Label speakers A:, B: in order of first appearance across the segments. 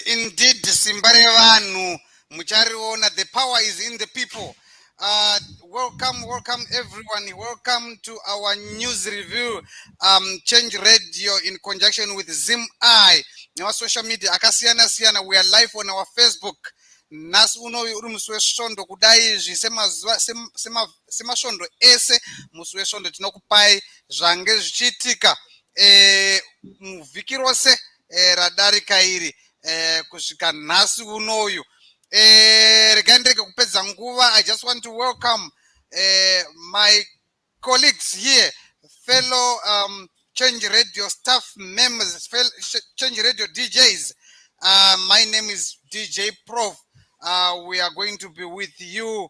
A: Indeed, Simbarevanu, Muchariona, the power is in the people. Welcome everyone. Welcome to our news review, Change Radio in conjunction with Zimeye. Our social media, Akasiana Siana, we are live on our Facebook. Nas uno muswe shondo kudai sema shondo ese muswe shondo tinokupai zvange zvichiitika muvhiki rose radari kairi kusvika nhasi unoyu regai ndirege kupedza nguva. I just want to welcome my colleagues here, fellow Change Radio staff members, fellow Change Radio DJs. My name is DJ Prof. We are going to be with you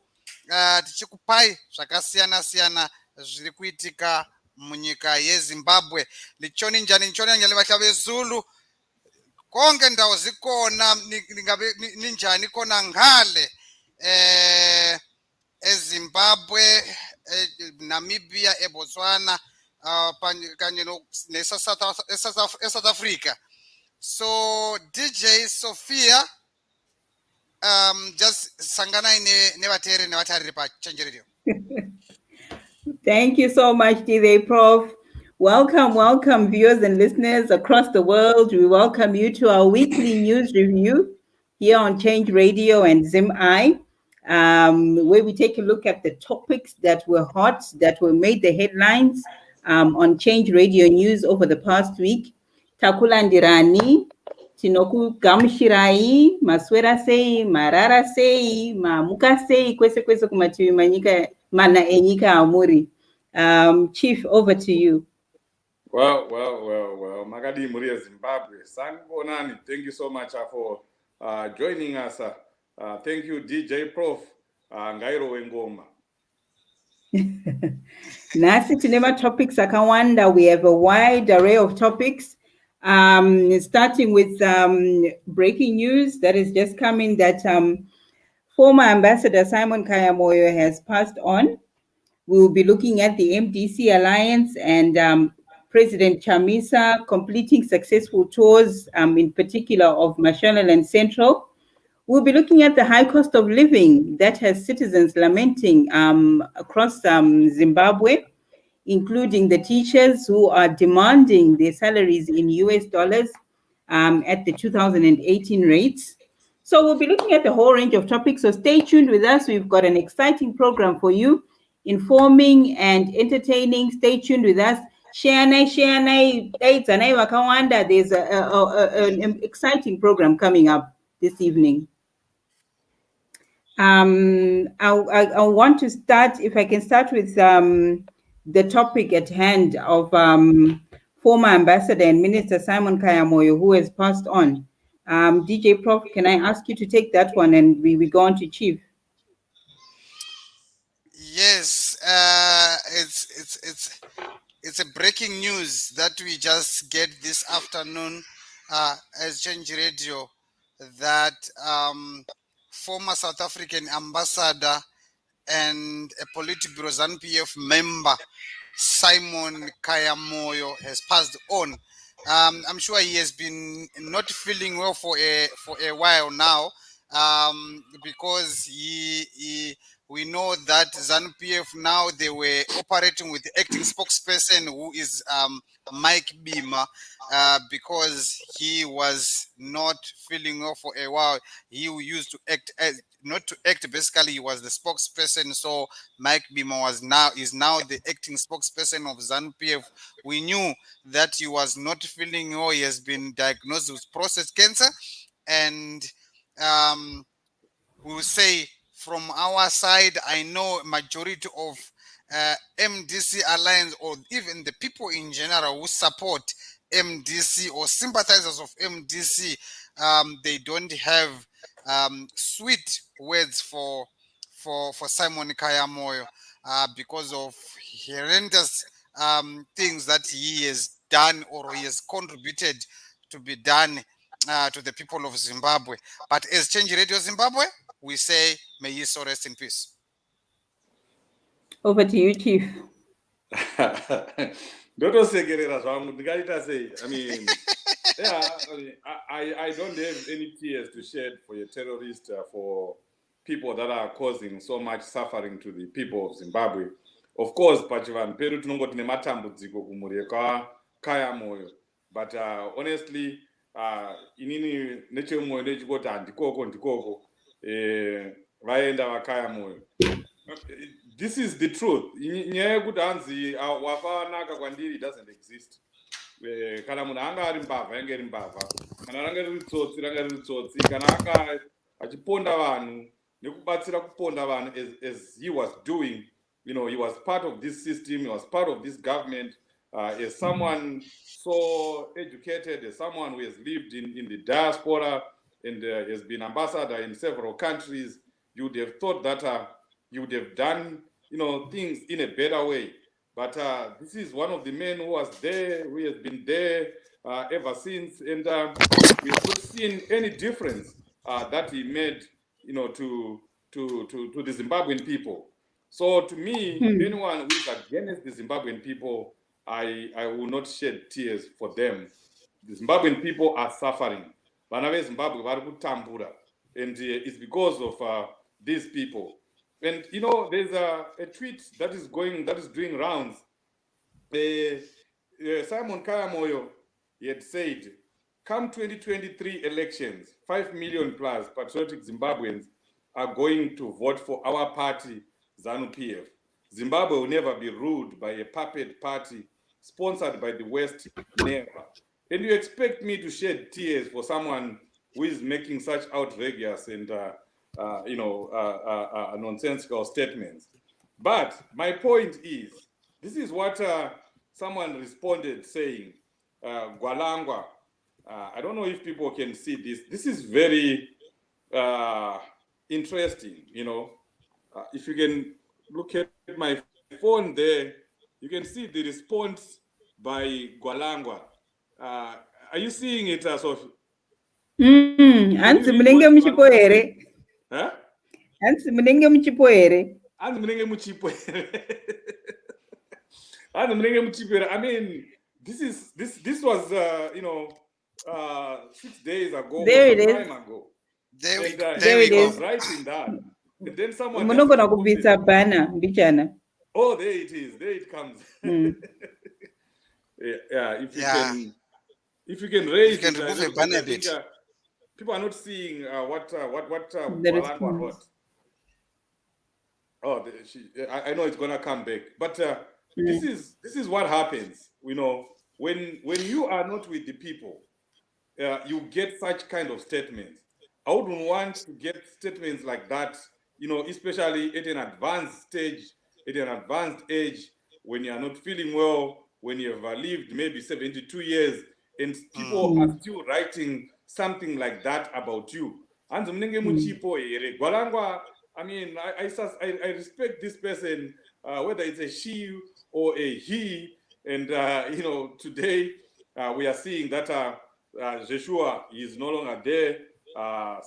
A: tichikupai zvakasiyana siyana zviri kuitika munyika yeZimbabwe. Lichoni njani vahla vezulu konke ndawo zikona ninjani kona ngale eZimbabwe, Namibia, eBotswana kanye South Africa. So DJ Sophia, just sangana nevateeri pa Change Radio.
B: Thank you so much, DJ Prof. Welcome, viewers and listeners across the world. We welcome you to our weekly news review here on Change Radio and Zimeye, where we take a look at the topics that were hot, that were made the headlines on Change Radio News over the past week. Takulandirani, Tinoku Gamshirai, Maswera sei, Marara sei, Mamuka sei, kwese kumatiwi manyika mana enyika amuri. Chief, over to you.
C: Well, Magadi Muria Zimbabwe. Sangonani, thank you so much for joining us. Thank you, DJ Prof. Ngairo Wengoma.
B: Nasi Tinema topics akawanda. We have a wide array of topics. Starting with breaking news that is just coming that former Ambassador Simon Khaya Moyo has passed on. We will be looking at the MDC Alliance and President Chamisa completing successful tours, in particular of Mashonaland Central. We'll be looking at the high cost of living that has citizens lamenting across Zimbabwe, including the teachers who are demanding their salaries in US dollars at the 2018 rates. So we'll be looking at the whole range of topics. So stay tuned with us. We've got an exciting program for you, informing and entertaining. Stay tuned with us. There's an exciting program coming up this evening. I want to start, if I can start with the topic at hand of former Ambassador and Minister Simon Khaya Moyo, who has passed on. DJ Prof, can I ask you to take that one and we go on to Chief?
A: Yes, it's a breaking news that we just get this afternoon. as Change Radio that former South African ambassador and a Politburo ZANU-PF member, Simon Khaya Moyo, has passed on. I'm sure he has been not feeling well for a while now, because we know that ZANU-PF now they were operating with the acting spokesperson who is Mike Bima, because he was not feeling well for a while. He used to act as not to act, basically he was the spokesperson. So Mike Bima is now the acting spokesperson of ZANU-PF. We knew that he was not feeling well. He has been diagnosed with prostate cancer, and we will say from our side, I know majority of MDC Alliance, or even the people in general who support MDC or sympathizers of MDC, they don't have sweet words for Simon Khaya Moyo, because of horrendous things that he has done or he has contributed to be done to the people of Zimbabwe. But as Change Radio Zimbabwe, we say, may he so rest in peace.
B: Over to you, Chief.
C: Ndotosekerera zvangu ndingaita sei. I mean, yeah, I don't have any tears to shed for a terrorist, for people that are causing so much suffering to the people of Zimbabwe. Of course, pachivanhu pedu tinongoti nematambudziko kumhuri Khaya Moyo. But honestly, inini nechemwoyo ndechikoti ndikoko vaenda vaKhaya Moyo. This is the truth. Nyaya yekuti hanzi wafanaka kwandiri doesn't exist. Kana munhu anga ari mbavha yange iri mbavha, kana ranga riri tsotsi ranga riri tsotsi, kana anga achiponda vanhu nekubatsira kuponda vanhu as he was doing, you know, he was part of this system, he was part of this government, as someone so educated, as someone who has lived in the diaspora and has been ambassador in several countries. You would have thought that you would have done, you know, things in a better way. But this is one of the men who was there, who has been there ever since, and we have not seen any difference that he made, you know, to the Zimbabwean people. So to me, anyone who is against the Zimbabwean people, I will not shed tears for them. The Zimbabwean people are suffering. Vana veZimbabwe vari kutambura, and it's because of these people. And you know, there's a tweet that is doing rounds. Simon Khaya Moyo, he had said, come 2023 elections, 5 million plus patriotic Zimbabweans are going to vote for our party, ZANU-PF. Zimbabwe will never be ruled by a puppet party sponsored by the West, never. And you expect me to shed tears for someone who is making such outrageous and nonsensical statements. But my point is, this is what someone responded saying, Gwalangwa. I don't know if people can see this. This is very interesting, you know. If you can look at my phone there, you can see the response by Gwalangwa. Are you seeing it as of?
B: Hansi munenge muchipo here.
C: Huh?
B: Hansi munenge muchipo here.
C: Hansi munenge muchipo here. Hansi munenge muchipo here. I mean, this was 6 days ago.
B: There it is.
C: Time ago.
A: There
C: it is. Writing that. And then someone.
B: Munogona kubvisa bana mbichana.
C: Oh, there it is. There it comes. Yeah. If you can raise,
A: you can remove a banner bit.
C: People are not seeing what Gwalangwa wrote. Oh, I know it's gonna come back, but this is what happens. You know, when you are not with the people, you get such kind of statements. I wouldn't want to get statements like that. You know, especially at an advanced stage, at an advanced age, when you are not feeling well, when you have lived maybe 72 years, and people are still writing something like that about you. And Gwalangwa, I mean, I respect this person, whether it's a she or a he, and today we are seeing that Joshua, he is no longer there.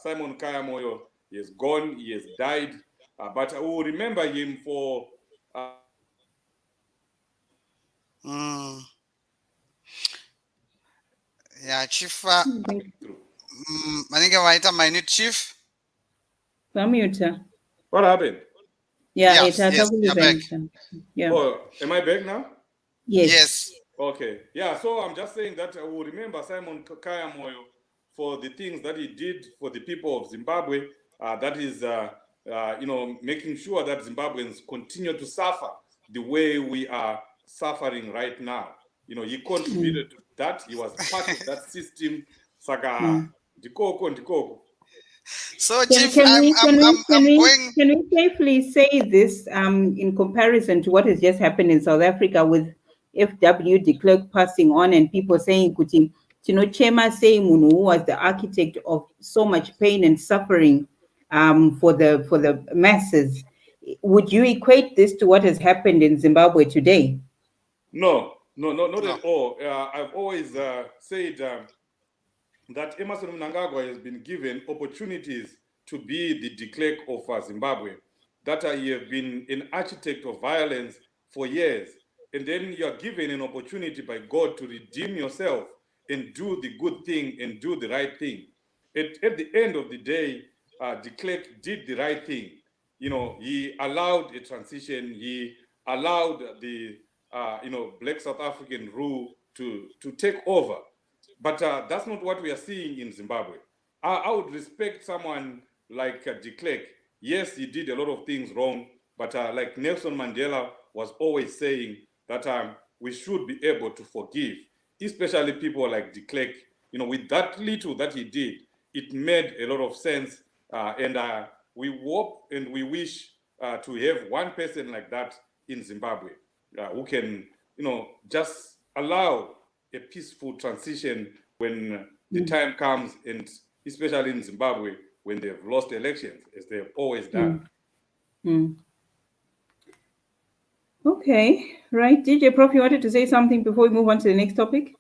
C: Simon Khaya Moyo, he is gone, he has died. But I will remember him for
A: Yeah, Chief. I think I my new chief.
C: what happened?
B: Yeah,
A: Yes, yes, you're back.
B: Yeah.
C: Oh, am I back now?
A: Yes.
C: Okay. Yeah, so I'm just saying that I will remember Simon Khaya Moyo for the things that he did for the people of Zimbabwe. That is, making sure that Zimbabweans continue to suffer the way we are suffering right now. He contributed to that. He was part of that system. Saka, Dikoko.
A: So,
B: Can,
A: Chief,
B: can
A: I'm
B: we
A: I'm
B: can
A: I'm
B: we can
A: I'm
B: we
A: going.
B: can we safely say this in comparison to what has just happened in South Africa with FW de Klerk passing on and people saying Kuti Chema saying Munu was the architect of so much pain and suffering for the masses. Would you equate this to what has happened in Zimbabwe today?
C: No, not at all. I've always said that Emerson Mnangagwa has been given opportunities to be the de Klerk of Zimbabwe, that he have been an architect of violence for years, and then you are given an opportunity by God to redeem yourself and do the good thing and do the right thing. At the end of the day, de Klerk did the right thing. He allowed a transition. He allowed the Black South African rule to take over. But that's not what we are seeing in Zimbabwe. I would respect someone like de Klerk. Yes, he did a lot of things wrong, but like Nelson Mandela was always saying that we should be able to forgive, especially people like de Klerk. With that little that he did, it made a lot of sense. And we hope and we wish to have one person like that in Zimbabwe who can, just allow a peaceful transition when the time comes, and especially in Zimbabwe when they've lost elections, as they've always done.
B: Okay, right. DJ Prof, you wanted to say something before we move on to the next topic?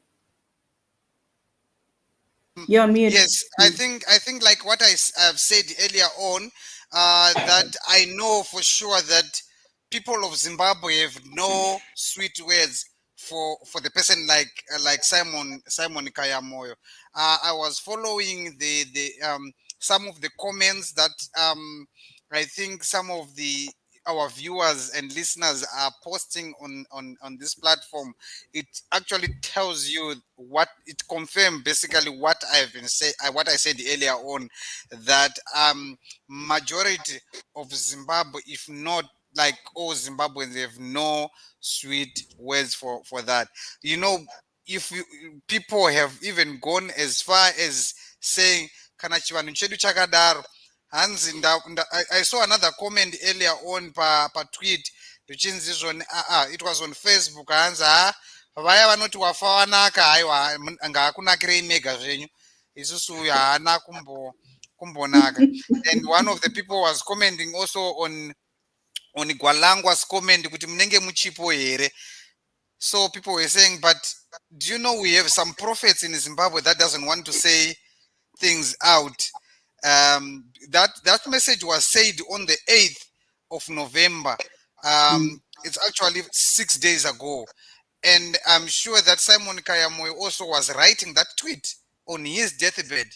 B: You're on mute.
A: Yes, I think like what I've said earlier on, that I know for sure that people of Zimbabwe have no sweet words for the person like Simon Khaya Moyo. I was following the some of the comments that I think some of our viewers and listeners are posting on this platform. It actually tells you what it confirmed basically what what I said earlier on, that majority of Zimbabwe, if not like all Zimbabweans, they have no sweet words for that. If people have even gone as far as saying kana chivanhu chedu chakadaro. I saw another comment earlier on pa tweet zvichinzi izvoni it was on Facebook hanzi vaya vanoti wafa wanaka haiwa ngaakunakirei mega zvenyu isusu uyu haana kumbonaka. And one of the people was commenting also on Gwalangwa's comment kuti munenge muchipo here. So people were saying, but do you know we have some prophets in Zimbabwe that doesn't want to say things out? That message was said on the 8th of November. It's actually 6 days ago. And I'm sure that Simon Khaya Moyo also was writing that tweet on his deathbed.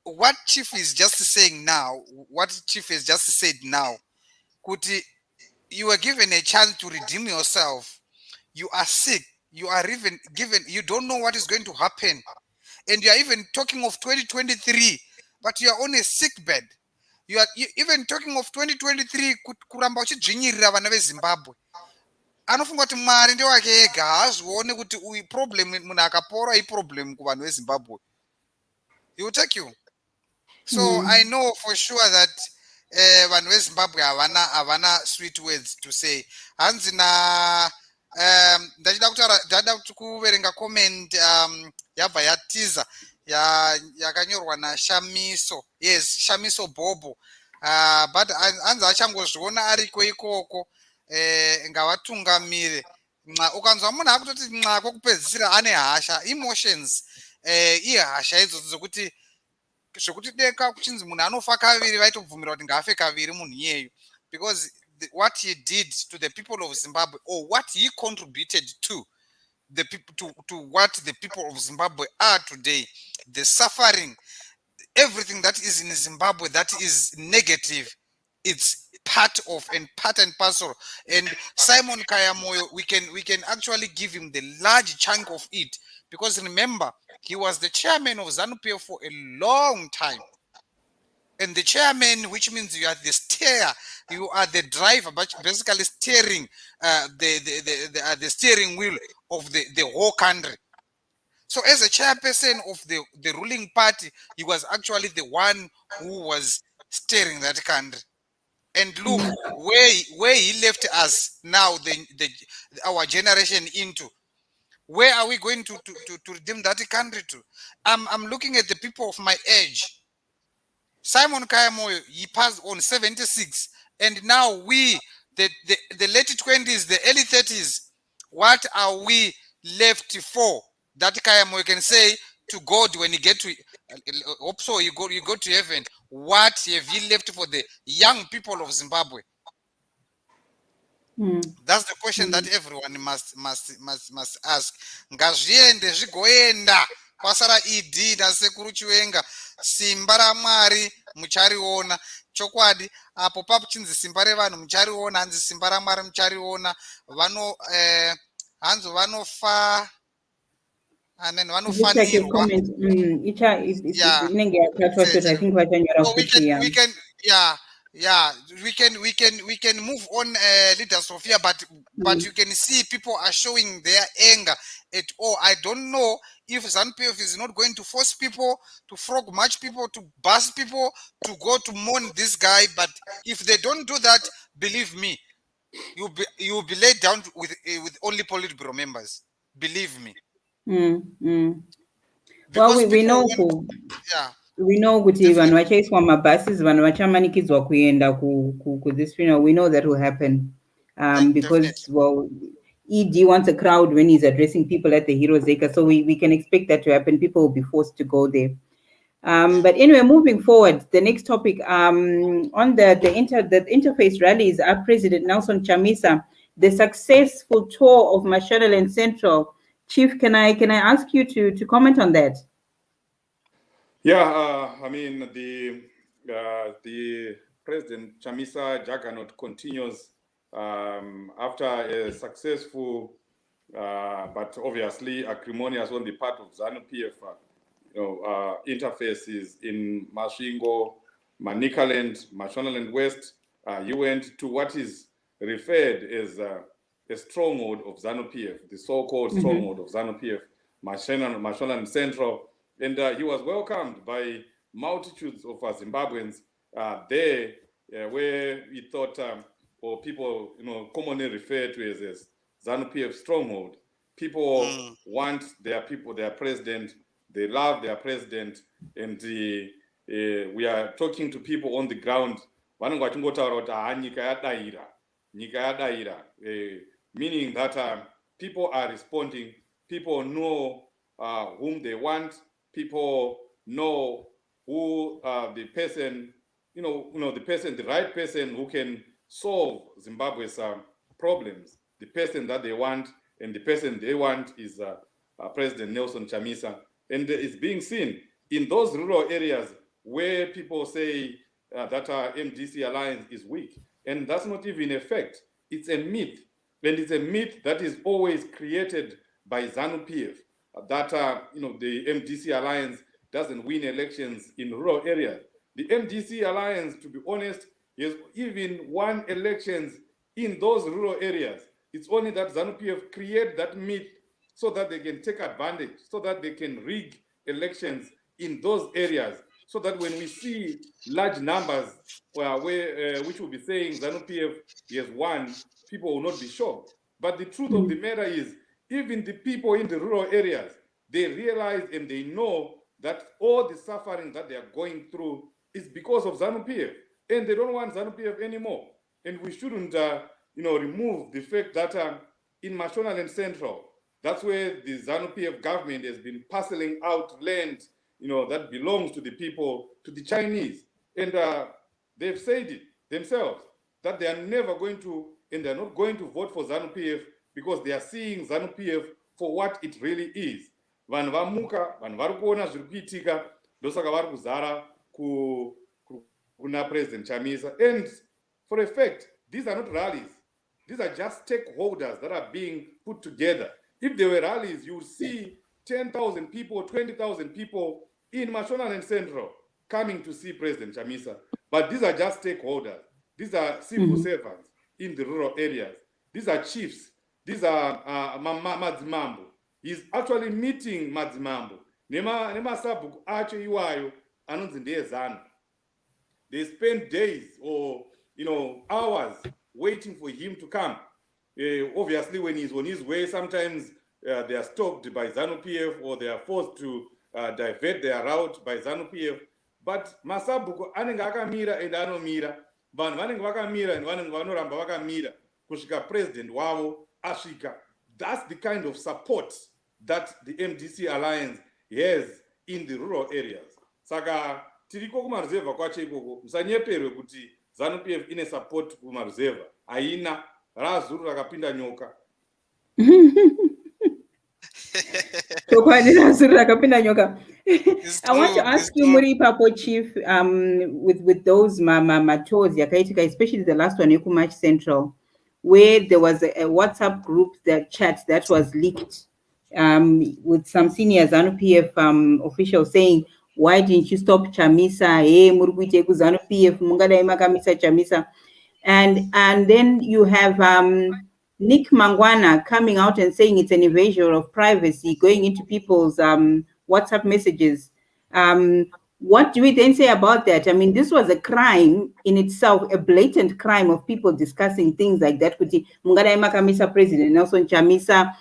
A: What Chief is just saying now, Kuti, you were given a chance to redeem yourself. You are sick. You are even given, you don't know what is going to happen. And you are even talking of 2023, but you are on a sick bed. You even talking of 2023, kuramba uchidzvinyirira vana veZimbabwe. Anofunga kuti Mwari ndewake ega haazvione kuti uyu problem munhu akapora iproblem kuvanhu veZimbabwe. He will take you. So I know for sure that vanhu veZimbabwe havana sweet words to say. Hanzi ndachida kuti kuverenga comment yabva yatiza yakanyorwa naShamiso. Yes, Shamiso Bobo. But hanzi achangozviona ariko ikoko ngavatungamire. Ukanzwa munhu akutoti kwekupedzisira ane hasha, emotions iye hasha idzodzo dzokuti zvokuti deka kuchinzi munhu anofa kaviri vaitobvumira kuti ngaafe kaviri munhu iyeyu, because what he did to the people of Zimbabwe, or what he contributed to the people, to what the people of Zimbabwe are today, the suffering, everything that is in Zimbabwe that is negative, it's part and parcel. And Simon Khaya Moyo, we can actually give him the large chunk of it, because remember, he was the chairman of ZANU-PF for a long time. And the chairman, which means you are the steer, you are the driver, but basically steering the steering wheel of the whole country. So as a chairperson of the ruling party, he was actually the one who was steering that country. And look where he left us now, our generation into. Where are we going to redeem that country to? I'm looking at the people of my age. Simon Khaya Moyo, he passed on 76, and now we, the late 20s, the early 30s, what are we left for? That Khaya Moyo can say to God when you get to, hope so, you go to heaven. What have you left for the young people of Zimbabwe? That's the question that everyone must ask. Ngazviende zvigoenda pasara ID nasekuru Chiwenga, simba raMwari muchariona. Chokwadi apo papuchinzi simba revanhu muchariona, hanzi simba raMwari muchariona. Hanzo vanofa, amen, vanofanirwa. We can move on, leaders Sophia, but you can see people are showing their anger at all. I don't know if ZANU-PF is not going to force people to frog march people, to bust people, to go to mourn this guy, but if they don't do that, believe me, you'll be laid down with only Politburo members. Believe me.
B: Well, we know who. Yeah. We know kuti vanhu vachaiswa mabuses, vanhu vachamanikidzwa kuenda ku this funeral. We know that will happen, because well, ED wants a crowd when he's addressing people at the Heroes Acre, so we can expect that to happen. People will be forced to go there. But anyway, moving forward, the next topic, on the interface rallies, our President Nelson Chamisa, the successful tour of Mashonaland Central. Chief, can I ask you to comment on that?
C: Yeah, I mean, the President Chamisa juggernaut continues after a successful, but obviously acrimonious on the part of ZANU-PF, interfaces in Masvingo, Manicaland, Mashonaland West. You went to what is referred as a stronghold of ZANU-PF, the so-called stronghold of ZANU-PF, Mashonaland Central. And he was welcomed by multitudes of Zimbabweans there, where we thought, or people, commonly referred to as ZANU-PF stronghold. People want their president, they love their president, and we are talking to people on the ground. Meaning that people are responding, people know whom they want. People know who the person, the right person who can solve Zimbabwe's problems. The person that they want, and the person they want is President Nelson Chamisa. And it's being seen in those rural areas where people say that MDC Alliance is weak. And that's not even a fact. It's a myth. And it's a myth that is always created by ZANU-PF. That the MDC Alliance doesn't win elections in rural areas. The MDC Alliance, to be honest, has even won elections in those rural areas. It's only that ZANU-PF create that myth so that they can take advantage, so that they can rig elections in those areas, so that when we see large numbers which will be saying ZANU-PF has won, people will not be shocked. But the truth of the matter is, even the people in the rural areas, they realize and they know that all the suffering that they are going through is because of ZANU-PF, and they don't want ZANU-PF anymore. And we shouldn't, remove the fact that in Mashonaland Central, That's where the ZANU-PF government has been parceling out land, that belongs to the people, to the Chinese. And they've said it themselves, that they are never going to, and they're not going to vote for ZANU-PF because they are seeing ZANU-PF for what it really is. Vanhu vamuka, vanhu vari kuona zviri kuitika, ndosaka vari kuzara kuna President Chamisa. And for a fact, these are not rallies. These are just stakeholders that are being put together. If there were rallies, you would see 10,000 people, 20,000 people in Mashonaland Central coming to see President Chamisa. But these are just stakeholders. These are civil servants in the rural areas. These are chiefs. These are Madzimambo. He's actually meeting Madzimambo. Nema sabhuku acho iwayo anonzi ndeyezanu. They spend days or hours waiting for him to come. Obviously, when he's on his way, sometimes they are stopped by ZANU-PF or they are forced to divert their route by ZANU-PF. But masabuko anenge akamira and anomira, vanhu vanenge vakamira and vanenge vanoramba vakamira kusvika president wavo asvika. That's the kind of support that the MDC Alliance has in the rural areas. Saka tiriko kumaruzevha kwacho ikoko, musanyeperwe kuti ZANU-PF ine support kumaruzevha. Haina, razuru rakapinda nyoka.
B: I want to ask you, Muri Papo Chief, with those tours, especially the last one, Laments Central, where there was a WhatsApp group chat that was leaked with some senior ZANU-PF officials saying, why didn't you stop Chamisa? Hey, Murguite ZANU-PF, Mungadai Makamisa Chamisa. And then you have Nick Mangwana coming out and saying it's an invasion of privacy, going into people's WhatsApp messages. What do we then say about that? I mean, this was a crime in itself, a blatant crime of people discussing things like that. Kuti Mungadai Makamisa President Nelson Chamisa,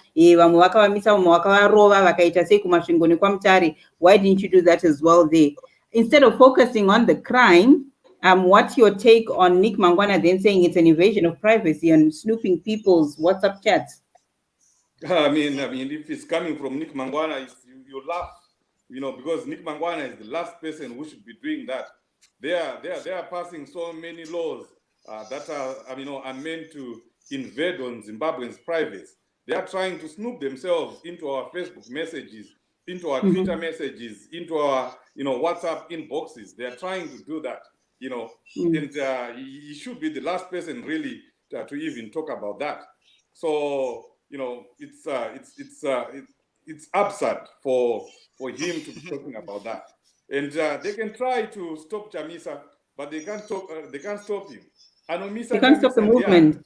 B: why didn't you do that as well there? Instead of focusing on the crime, what's your take on Nick Mangwana then saying it's an invasion of privacy and snooping people's WhatsApp chats?
C: I mean, if it's coming from Nick Mangwana, you laugh, because Nick Mangwana is the last person who should be doing that. They are passing so many laws that are meant to invade on Zimbabweans' privacy. They are trying to snoop themselves into our Facebook messages, into our Twitter messages, into our WhatsApp inboxes. They are trying to do that. And he should be the last person really to even talk about that. So it's absurd for him to be talking about that. And they can try to stop Chamisa, but they can't stop him.
B: They can't stop the movement.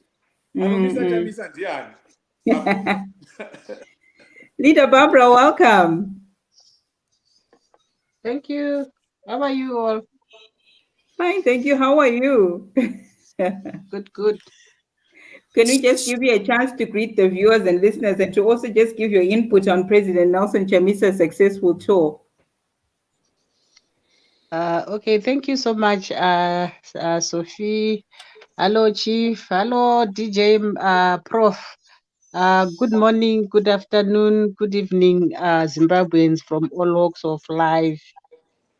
B: Leader Barbara, welcome.
D: Thank you. How are you all?
B: Fine, thank you. How are you?
D: Good.
B: Can we just give you a chance to greet the viewers and listeners and to also just give your input on President Nelson Chamisa's successful tour?
D: Okay, thank you so much, Sophie. Hello, Chief. Hello, DJ Prof. Good morning, good afternoon, good evening, Zimbabweans from all walks of life.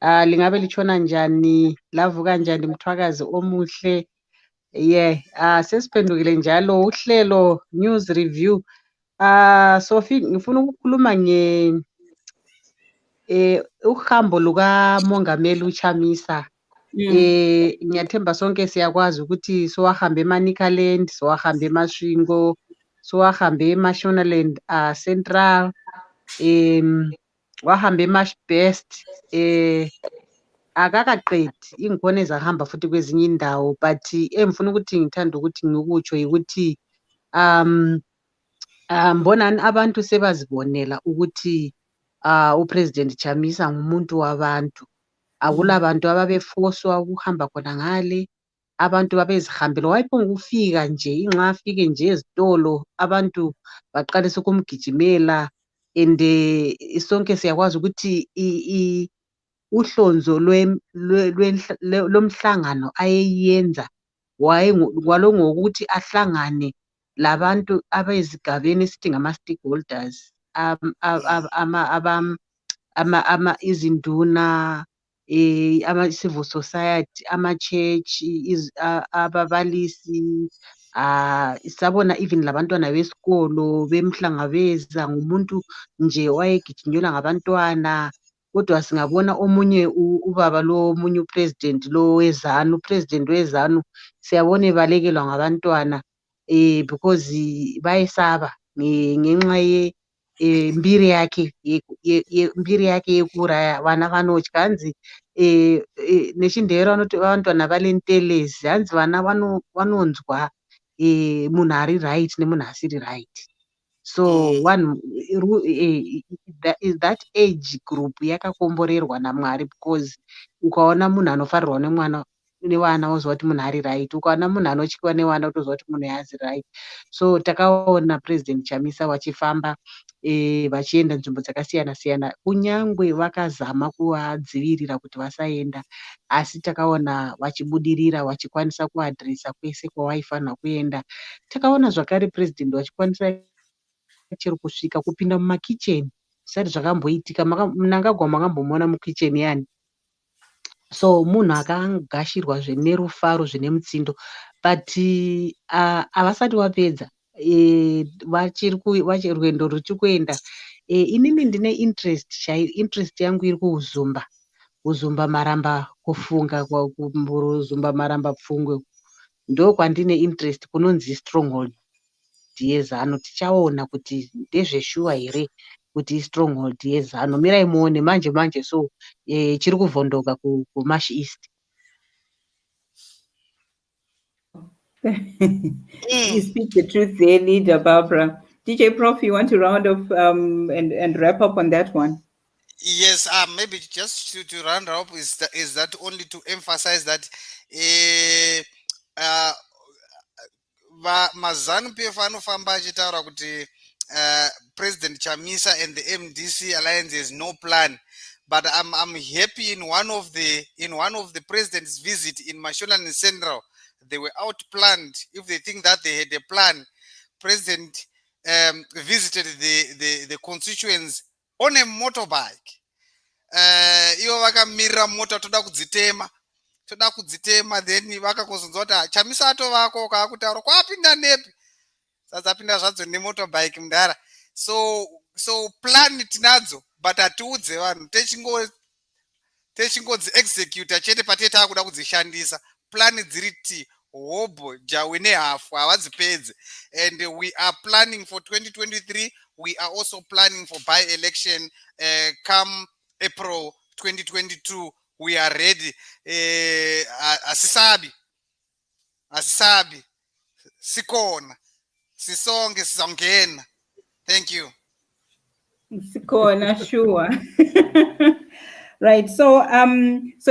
D: Lingabe lichona njani, lavuka njani mthwakazi omuhle. Sesiphendukile njalo uhlelo news review. Sophie, ngifuna ukukhuluma uhambo luka Mongameli uChamisa. Ngiyathemba sonke siyakwazi ukuthi sowahambe eManicaland, sowahambe eMasvingo, sowahambe eMashonaland Central, wahambe eMashbest, akakaqedi ingkhona ezahamba futhi kwezinye indawo, but engifuna ukuthi ngithanda ukuthi ngikutsho ukuthi mbonani abantu sebazibonela ukuthi uPresident Chamisa ngumuntu wabantu. Akulabantu ababefoswa ukuhamba khona ngale, abantu babezihambela. Wayephonga ukufika nje, inxa afike nje ezitolo abantu baqalisa ukumgijimela. And sonke siyakwazi ukuthi uhlonzo lomhlangano ayeyenza kwalongokuthi ahlangane labantu abayizigabeni esithi ngama-stakeholders izinduna ama-civil society, ama-church, ababalisi, sabona even labantwana besikolo bemhlangabeza ngumuntu nje wayegijinyelwa ngabantwana. Kodwa singabona omunye ubaba lo, omunye upresident lo wezanu, upresident wezanu siyabona ebalekelwa ngabantwana because bayesaba ngenxa mbiri yakhe yekuraya vana vanotya. Hanzi nechindevero vanoti abantwana valentelezi, hanzi vana vanonzwa munhu ari right nemunhu asiri right. So that age group yakakomborerwa naMwari, because ukaona munhu anofarirwa nevana wozwa kuti munhu ari right, ukaona munhu anotyiwa nevana utozwa kuti munhu haasi right. So takaona President Chamisa vachifamba vachienda nzvimbo dzakasiyana siyana, kunyangwe vakazama kuvadzivirira kuti vasaenda, asi takaona vachibudirira vachikwanisa kuadhiresa kwese kwavaifanira kuenda. Takaona zvakare president vachikwanisa chero kusvika kupinda mumakicheni zvisati zvakamboitika. Mnangagwa makambomuona mukicheni yani. So munhu akangashirwa nerufaro zvine mutsindo, but havasati vapedza rwendo ruchiri kuenda. Inini ndine interest yangu iri kuzumba maramba kufunga, kuzumba maramba pfungwe, ndo kwandine interest. Kunonzi stronghold yezano, tichaona kuti ndezveshuwa here kuti stronghold yezano. Mirai muone manje so chiri kuvhondoka kuMash East.
B: You speak the truth there, Leader Barbara. DJ Prof, you want to round off and wrap up on that one?
A: Yes, maybe just to round up is that only to emphasize that mazanu PF anofamba achitaura kuti President Chamisa and the MDC Alliance has no plan. But I'm happy in one of the president's visit in Mashonaland Central, they were outplanned. If they think that they had a plan, President visited the constituents on a motorbike. Ivo vakamirira mota toda kudzitema, then vakakuzonzwa kuti Chamisa atovako kaakutaura kwapinda nepi, sadzapinda zvadzo nemotorbike mudhara. So plan tinadzo, but hatiudze vanhu, techingodzi execute chete patete takuda kudzishandisa. Plan dziri hobo jawe nehafu havadzipedze. And we are planning for 2023. We are also planning for by-election come April 2022. We are ready. Asisabi sikona sisonge sizongena. Thank you.
B: Sikona, sure. Right. So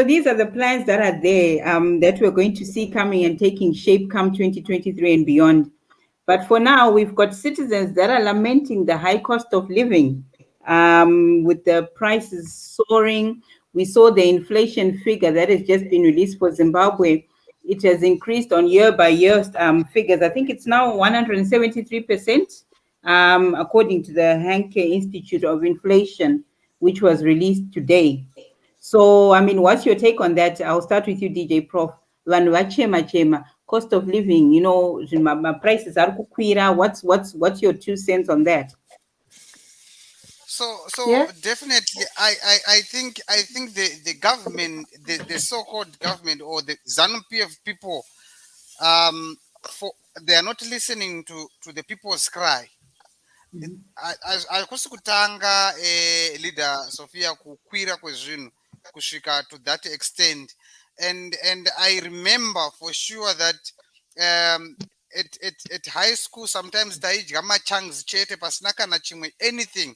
B: these are the plans that are there that we're going to see coming and taking shape come 2023 and beyond. But for now, we've got citizens that are lamenting the high cost of living with the prices soaring. We saw the inflation figure that has just been released for Zimbabwe. It has increased on year-by-year figures. I think it's now 173%, according to the Hanke Institute of Inflation, which was released today. So, I mean, what's your take on that? I'll start with you, DJ Prof. Cost of living, you know, prices are kukwira. What's your 2 cents on that?
A: So
B: Yeah.
A: definitely, I think the government, the so-called government or the ZANU-PF people, they are not listening to the people's cry. Hakusi kutanga leader Sophia kukwira kwezvinhu kusvika to that extent, and I remember for sure that at high school sometimes taidya machangs chete pasina kana chimwe anything,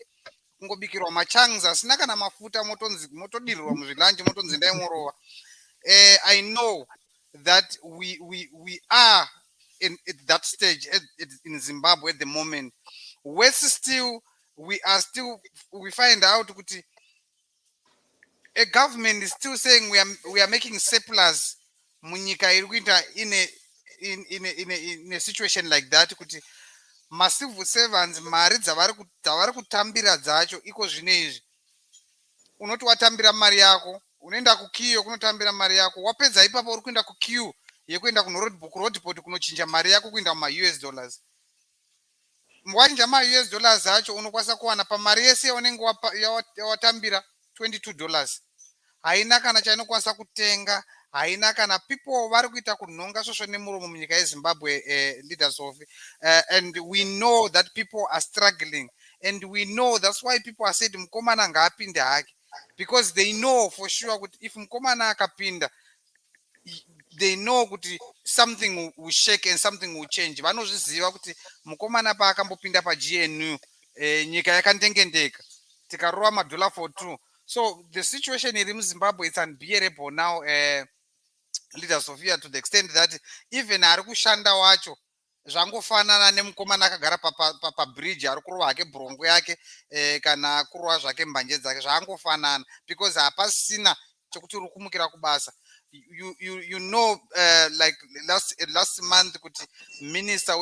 A: kungobikirwa machangs asina kana mafuta, motodirirwa muzvilanji motonzi ndai morova. I know that we are at that stage in Zimbabwe at the moment. Worse still, we find out that a government is still saying we are making surplus munyika irikuita in a situation like that, kuti macivil servants mari dzavari kutambira dzacho iko zvine izvi unoti watambira mari yako unoenda kukiyo kunotambira mari yako wapedza ipapo uri kuenda kukiu yekuenda kurodport kunochinja mari yako kuenda kuma-US dollars. Wachinja ma-US dollars acho unokwanisa kuwana pamari yese yaunenge watambira $22. Haina kana chainokwanisa kutenga, haina kana people vari kuita kunhonga svosvo nemuromo munyika yeZimbabwe, leaders of and we know that people are struggling and we know that's why people are said mukomana ngaapinde hake, because they know for sure kuti if mukomana akapinda they know kuti something will shake and something will change. Vanozviziva kuti mukomana paakambopinda paGNU nyika yakandengendeka tikarova $1 for 2. So the situation iri muZimbabwe, it's unbearable now, leaders of here, to the extent that even ari kushanda wacho zvangofanana nemukomana akagara pabridge ari kurova hake bhurongwe yake kana kurova zvake mbanje dzake zvangofanana, because hapasina chokuti uri kumukira kubasa. You know, like last month kuti minister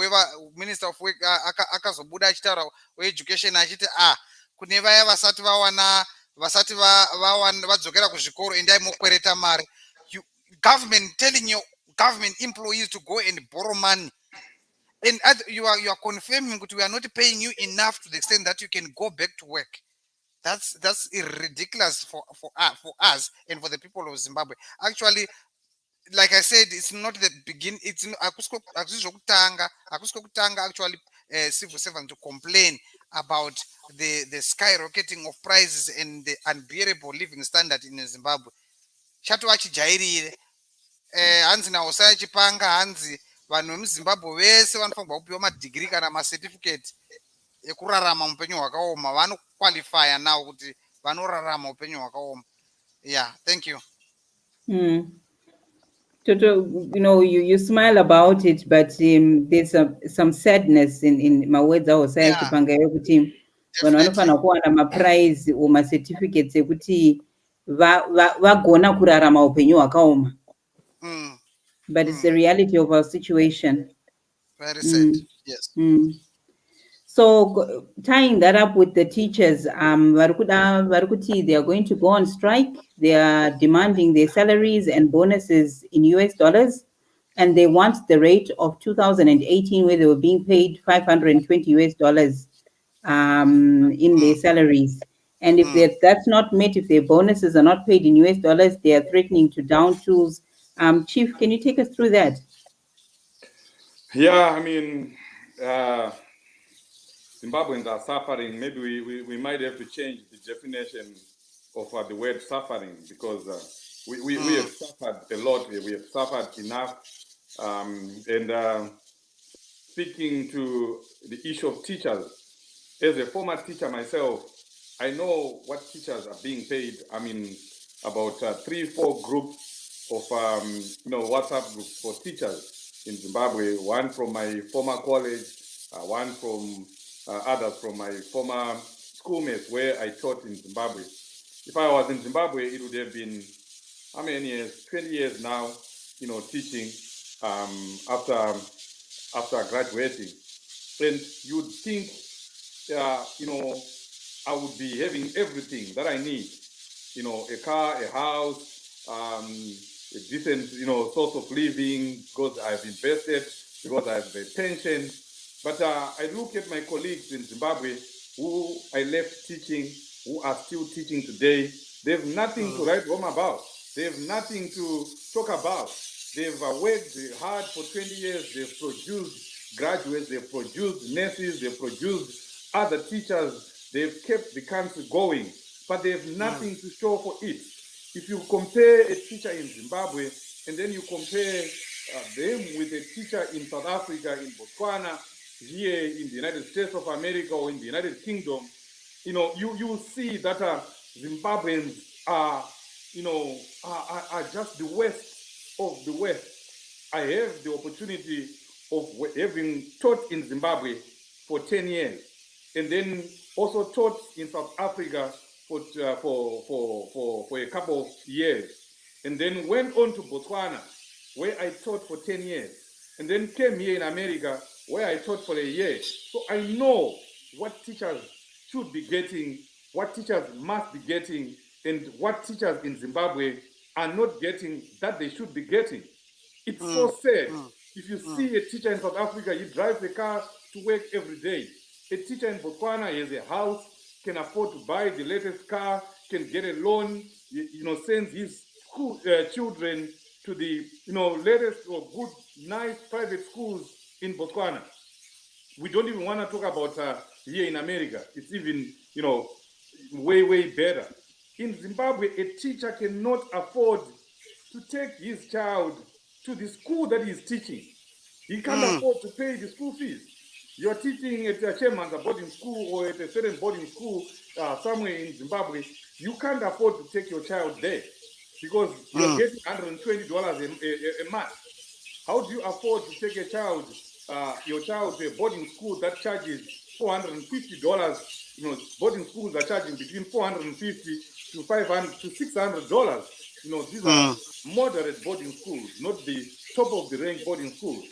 A: of work akazobuda achitaura weeducation achiti kune vaya vasati vadzokera kuzvikoro endai mokwereta mari. Government telling your government employees to go and borrow money, and you are confirming that we are not paying you enough to the extent that you can go back to work. That's ridiculous for us and for the people of Zimbabwe. Actually, like I said, it's not the beginning. It's actually civil servants to complain about the skyrocketing of prices and the unbearable living standard in Zimbabwe. Chato vachijairire hanzi naosai chipanga hanzi vanhu vemuZimbabwe vese vanofanirwa kupiwa madegree kana macertificate ekurarama upenyu hwakaoma. Vanoqualifya now kuti vanorarama upenyu hwakaoma. Yeah, thank you.
B: Toto, you know, you smile about it, but there's some sadness in my words. I was saying chipanga yokuti vanhu vanofanira kuwana maprize or macertificates ekuti vagona kurarama upenyu hwakaoma. But it's the reality of our situation.
A: Very sad. Yes.
B: So tying that up with the teachers, Varukuti, they are going to go on strike. They are demanding their salaries and bonuses in US dollars, and they want the rate of 2018, where they were being paid $520 US in their salaries. And if that's not met, if their bonuses are not paid in US dollars, they are threatening to down tools. Chief, can you take us through that?
C: Yeah, I mean, Zimbabweans are suffering. Maybe we might have to change the definition of the word suffering, because we have suffered a lot. We have suffered enough. And speaking to the issue of teachers, as a former teacher myself, I know what teachers are being paid. I mean, about 3-4 groups of WhatsApp groups for teachers in Zimbabwe. One from my former college, one from others from my former schoolmates where I taught in Zimbabwe. If I was in Zimbabwe, it would have been how many years? 20 years now, teaching after graduating. And you'd think, I would be having everything that I need, a car, a house, a decent, source of living, because I've invested, because I have a pension. But I look at my colleagues in Zimbabwe who I left teaching, who are still teaching today. They have nothing to write home about. They have nothing to talk about. They've worked hard for 20 years. They've produced graduates. They've produced nurses. They've produced other teachers. They've kept the country going, but they have nothing to show for it. If you compare a teacher in Zimbabwe and then you compare them with a teacher in South Africa, in Botswana, here in the United States of America or in the United Kingdom, you see that Zimbabweans are just the West of the West. I have the opportunity of having taught in Zimbabwe for 10 years, and then also taught in South Africa for a couple of years, and then went on to Botswana, where I taught for 10 years, and then came here in America where I taught for a year. So I know what teachers should be getting, what teachers must be getting, and what teachers in Zimbabwe are not getting that they should be getting. It's so sad. If you see a teacher in South Africa, he drives a car to work every day. A teacher in Botswana has a house, can afford to buy the latest car, can get a loan, sends his school children to the latest or good, nice private schools in Botswana. We don't even want to talk about here in America. It's even way better. In Zimbabwe, a teacher cannot afford to take his child to the school that he's teaching. He can't afford to pay the school fees. You're teaching at a Chemanga boarding school or at a certain boarding school somewhere in Zimbabwe, you can't afford to take your child there because you're getting $120 a month. How do you afford to take your child to a boarding school that charges $450? Boarding schools are charging between $450 to $500 to $600. These are moderate boarding schools, not the top of the range boarding schools.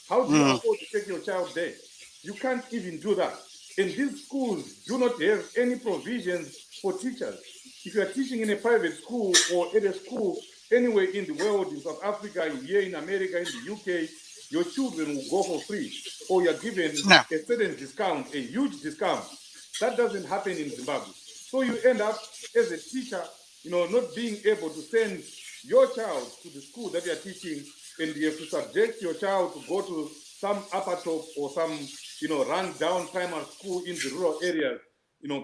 C: How do you afford to take your child there? You can't even do that. And these schools do not have any provisions for teachers. If you are teaching in a private school or at a school anywhere in the world, in South Africa, here in America, in the UK, your children will go for free, or you're given a certain discount, a huge discount. That doesn't happen in Zimbabwe. So you end up as a teacher, not being able to send your child to the school that you're teaching, and you have to subject your child to go to some upper top or some, run down primary school in the rural areas,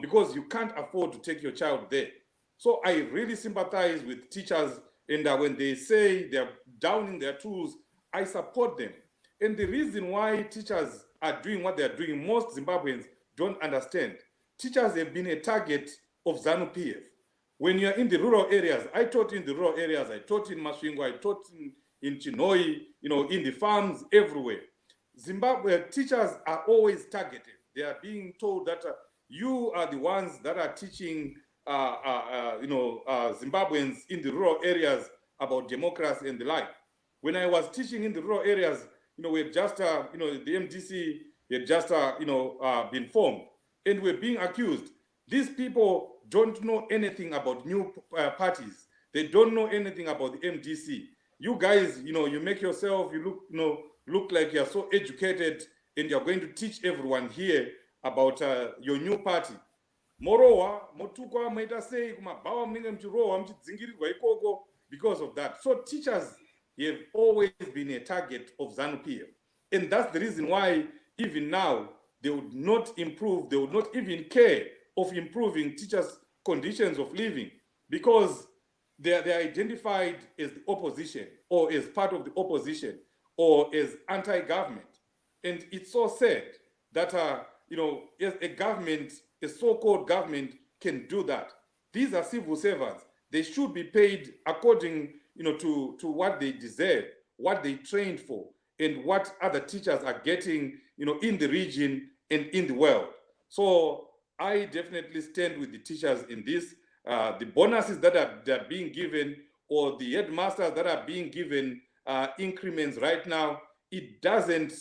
C: because you can't afford to take your child there. So I really sympathize with teachers, and when they say they're downing their tools, I support them. And the reason why teachers are doing what they're doing, most Zimbabweans don't understand. Teachers have been a target of ZANU-PF. When you're in the rural areas, I taught in the rural areas, I taught in Masvingo, I taught in Chinoi, in the farms, everywhere. Zimbabwe teachers are always targeted. They are being told that you are the ones that are teaching Zimbabweans in the rural areas about democracy and the like. When I was teaching in the rural areas, we had just, the MDC had just, been formed, and we're being accused. These people don't know anything about new parties. They don't know anything about the MDC. You guys, you make yourself, you look like you're so educated, and you're going to teach everyone here about your new party. Moreover, motukwa maita sei kumabhawa munenge muchirohwa muchidzingirirwa ikoko because of that. So teachers have always been a target of ZANU-PF. And that's the reason why even now they would not improve, they would not even care of improving teachers' conditions of living, because they're identified as the opposition or as part of the opposition or as anti-government. And it's so sad that, as a government, a so-called government can do that. These are civil servants. They should be paid according, to what they deserve, what they trained for, and what other teachers are getting, in the region and in the world. So I definitely stand with the teachers in this. The bonuses that are being given, or the headmasters that are being given increments right now, it doesn't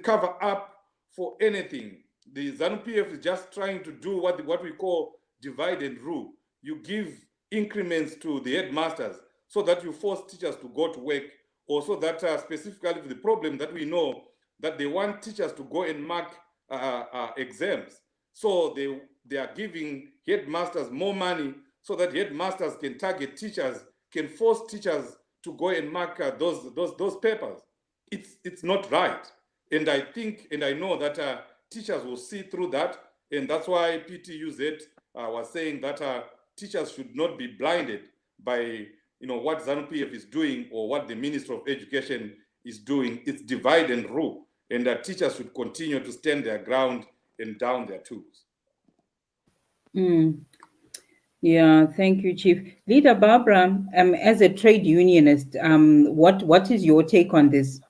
C: cover up for anything. The ZANU-PF is just trying to do what we call divide and rule. You give increments to the headmasters so that you force teachers to go to work, or so that specifically for the problem that we know, that they want teachers to go and mark exams. So they are giving headmasters more money so that headmasters can target teachers, can force teachers to go and mark those papers. It's not right. And I think, and I know that teachers will see through that. And that's why PTUZ was saying that teachers should not be blinded by what ZANU-PF is doing or what the Minister of Education is doing. It's divide and rule. And that teachers should continue to stand their ground and down their tools.
B: Yeah, thank you, Chief. Leader Barbara, as a trade unionist, what is your take on this?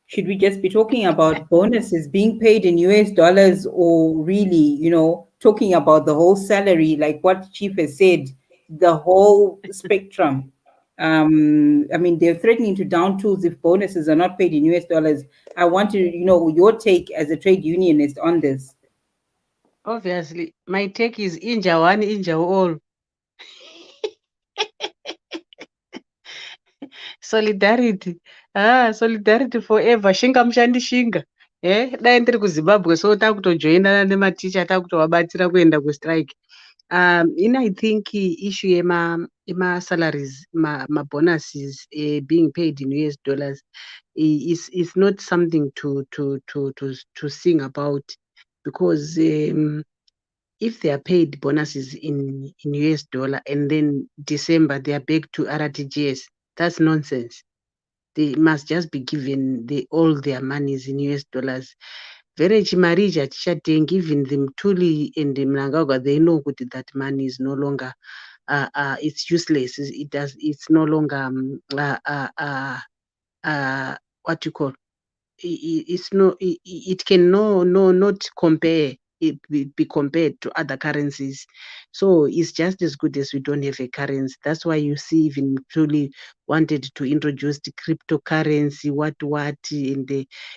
B: Should we just be talking about bonuses being paid in US dollars, or really, talking about the whole salary, like what Chief has said, the whole spectrum? I mean, they're threatening to down tools if bonuses are not paid in US dollars. I want to, your take as a trade unionist on this.
D: Obviously, my take is injure one, injure all. Solidarity. Solidarity forever. Shinga mushandi shinga. Dai ndiri kuZimbabwe so takutojoinana nematicha takutovabatsira kuenda kustrike. I think issue salaries, bonuses being paid in US dollars is not something to sing about, because if they are paid bonuses in US dollar and then December they are back to RTGS, that's nonsense. They must just be given all their monies in US dollars. Very chimarija chichatengi, giving them Tuli and Mnangagwa, they know that money is no longer it's useless. It's no longer what you call, it's no, it can not compare, be compared to other currencies. So it's just as good as we don't have a currency. That's why you see even truly wanted to introduce the cryptocurrency, what, and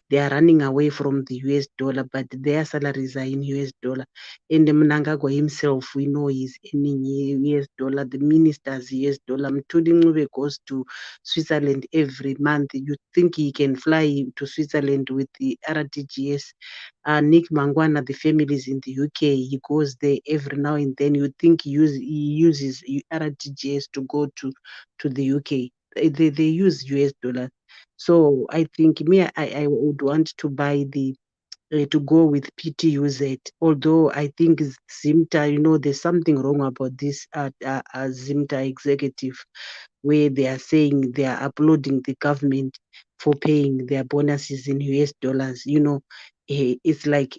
D: they are running away from the US dollar, but their salaries are in US dollar. And Mnangagwa himself, we know he's earning US dollar, the ministers US dollar. Mtuli Ncube goes to Switzerland every month. You think he can fly to Switzerland with the RTGS? Nick Mangwana, the families in the UK, he goes there every now and then. You think he uses RTGS to go to the UK? They use US dollar. So I think I would want to buy to go with PTUZ, although I think Zimta, there's something wrong about this Zimta executive, where they are saying they are uploading the government for paying their bonuses in US dollars. It's like,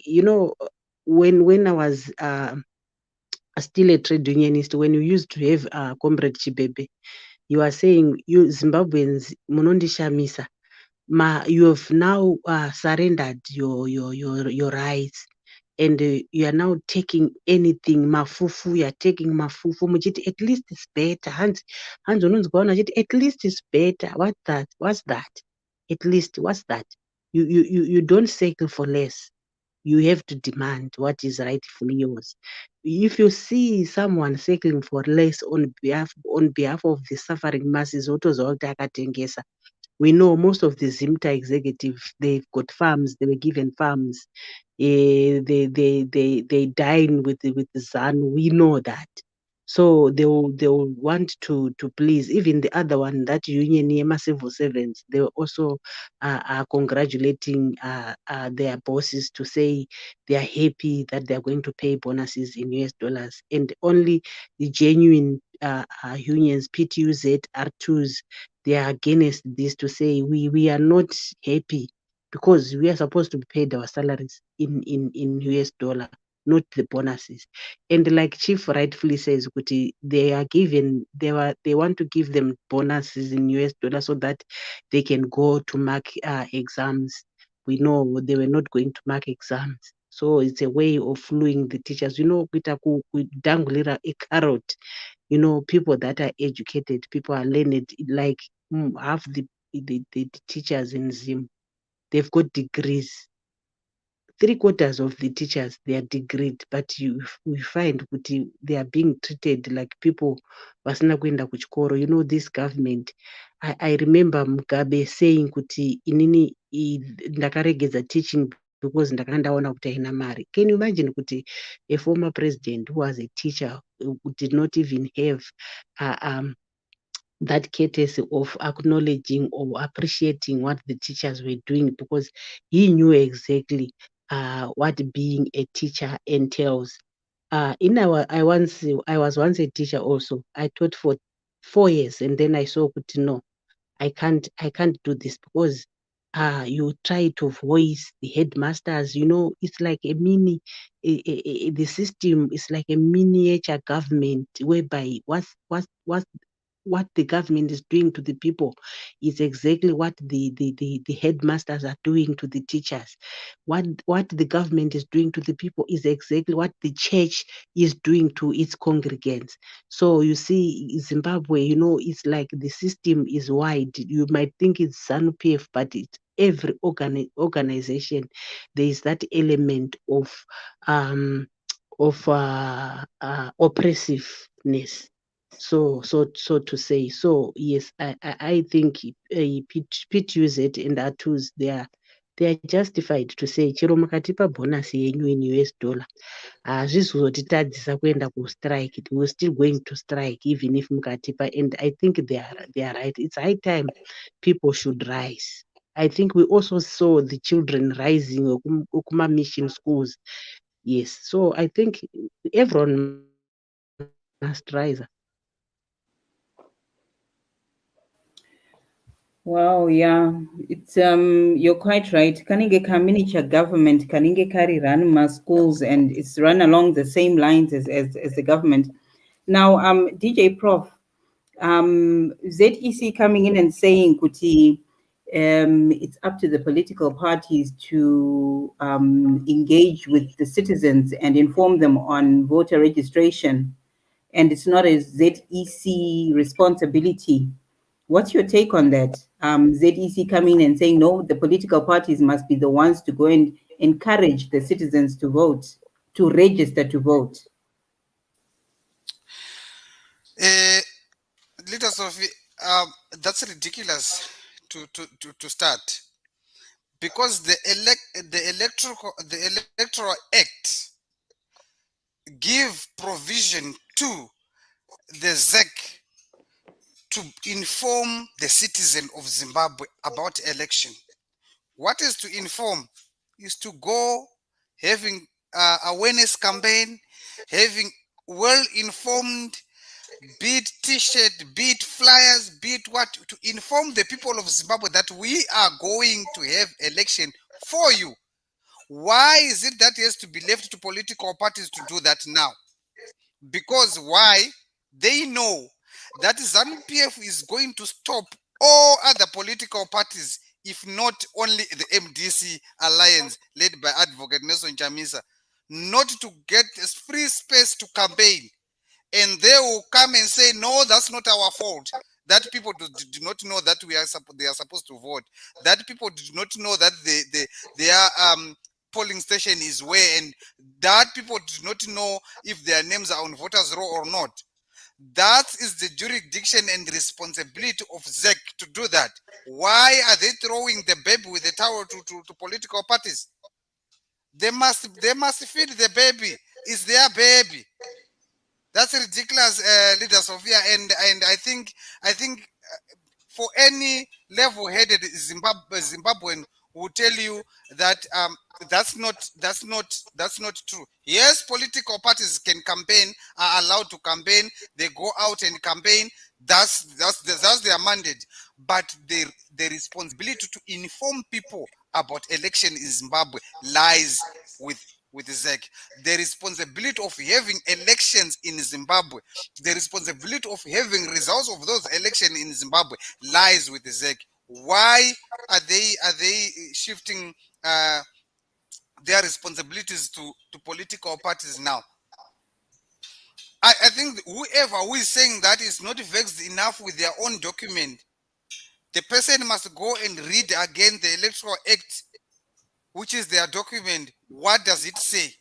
D: when I was still a trade unionist, when you used to have Comrade Chibebe, you are saying, you Zimbabweans, Munondi Chamisa, you have now surrendered your rights, and you are now taking anything mafufu. You are taking mafufu muchiti, at least it's better. Hands unonzwaona achiti at least it's better. What's that? At least what's that? You don't settle for less. You have to demand what is rightfully yours. If you see someone settling for less on behalf of the suffering masses, we know most of the Zimta executives, they've got farms, they were given farms. They dine with the sun. We know that. So they'll want to please. Even the other one, that union Yema civil servants, they were also are congratulating their bosses to say they are happy that they are going to pay bonuses in US dollars. And only the genuine unions, PTUZ, R2s, they are against this, to say we are not happy, because we are supposed to be paid our salaries in US dollar, not the bonuses. And like Chief rightfully says, they want to give them bonuses in US dollar so that they can go to mark exams. We know they were not going to mark exams. So it's a way of fooling the teachers. Kuita kudangulira a carrot. People that are educated, people are learned, like half the teachers in Zim, they've got degrees. 3/4 of the teachers, they are degreed, but we find they are being treated like people vasina kuenda kuchikoro. This government, I remember Mugabe saying kuti inini ndakaregedza teaching because ndakandaona kuti haina mari. Can you imagine kuti a former president who was a teacher, who did not even have that courtesy of acknowledging or appreciating what the teachers were doing, because he knew exactly what being a teacher entails. I was once a teacher also. I taught for 4 years, and then I saw no, I can't do this, because you try to voice the headmasters. It's like a mini, the system is like a miniature government, whereby what's what the government is doing to the people is exactly what the headmasters are doing to the teachers. What the government is doing to the people is exactly what the church is doing to its congregants. So you see, Zimbabwe, it's like the system is wide. You might think it's ZANU-PF, but it's every organization. There is that element of oppressiveness. So to say. So yes, I think PTUZ and ATUs, they are justified to say chero makatipa bonus yenyu in US dollar hazvizotitadzisa kuenda kustrike. We're still going to strike even if mukatipa, and I think they are right. It's high time people should rise. I think we also saw the children rising okuma mission schools. Yes, so I think everyone must rise.
B: Wow, yeah, it's you're quite right. Kaninge Kaminicha government, Kaninge Kari run my schools, and it's run along the same lines as the government. Now, DJ Prof, ZEC coming in and saying, Kuti, it's up to the political parties to engage with the citizens and inform them on voter registration, and it's not a ZEC responsibility. What's your take on that? ZEC coming and saying, no, the political parties must be the ones to go and encourage the citizens to vote, to register to vote.
A: Leader Sophie, that's ridiculous to start, because the electoral act give provision to the ZEC to inform the citizen of Zimbabwe about election. What is to inform? Is to go having awareness campaign, having well-informed, be it t-shirt, be it flyers, be it what, to inform the people of Zimbabwe that we are going to have election for you. Why is it that it has to be left to political parties to do that now? Because why? They know that ZANU-PF is going to stop all other political parties, if not only the MDC Alliance led by Advocate Nelson Chamisa, not to get free space to campaign. And they will come and say, no, that's not our fault. That people do not know that they are supposed to vote. That people do not know that their polling station is where, and that people do not know if their names are on voters' roll or not. That is the jurisdiction and responsibility of ZEC to do that. Why are they throwing the baby with the towel to political parties? They must feed the baby. It's their baby. That's ridiculous, Leader Sophia, and I think for any level-headed Zimbabwean will tell you that that's not true. Yes, political parties can campaign, are allowed to campaign. They go out and campaign. That's their mandate. But the responsibility to inform people about election in Zimbabwe lies with ZEC. The responsibility of having elections in Zimbabwe, the responsibility of having results of those elections in Zimbabwe lies with the ZEC. Why are they shifting their responsibilities to political parties now? I think whoever who is saying that is not vexed enough with their own document. The person must go and read again the Electoral Act, which is their document. What does it say?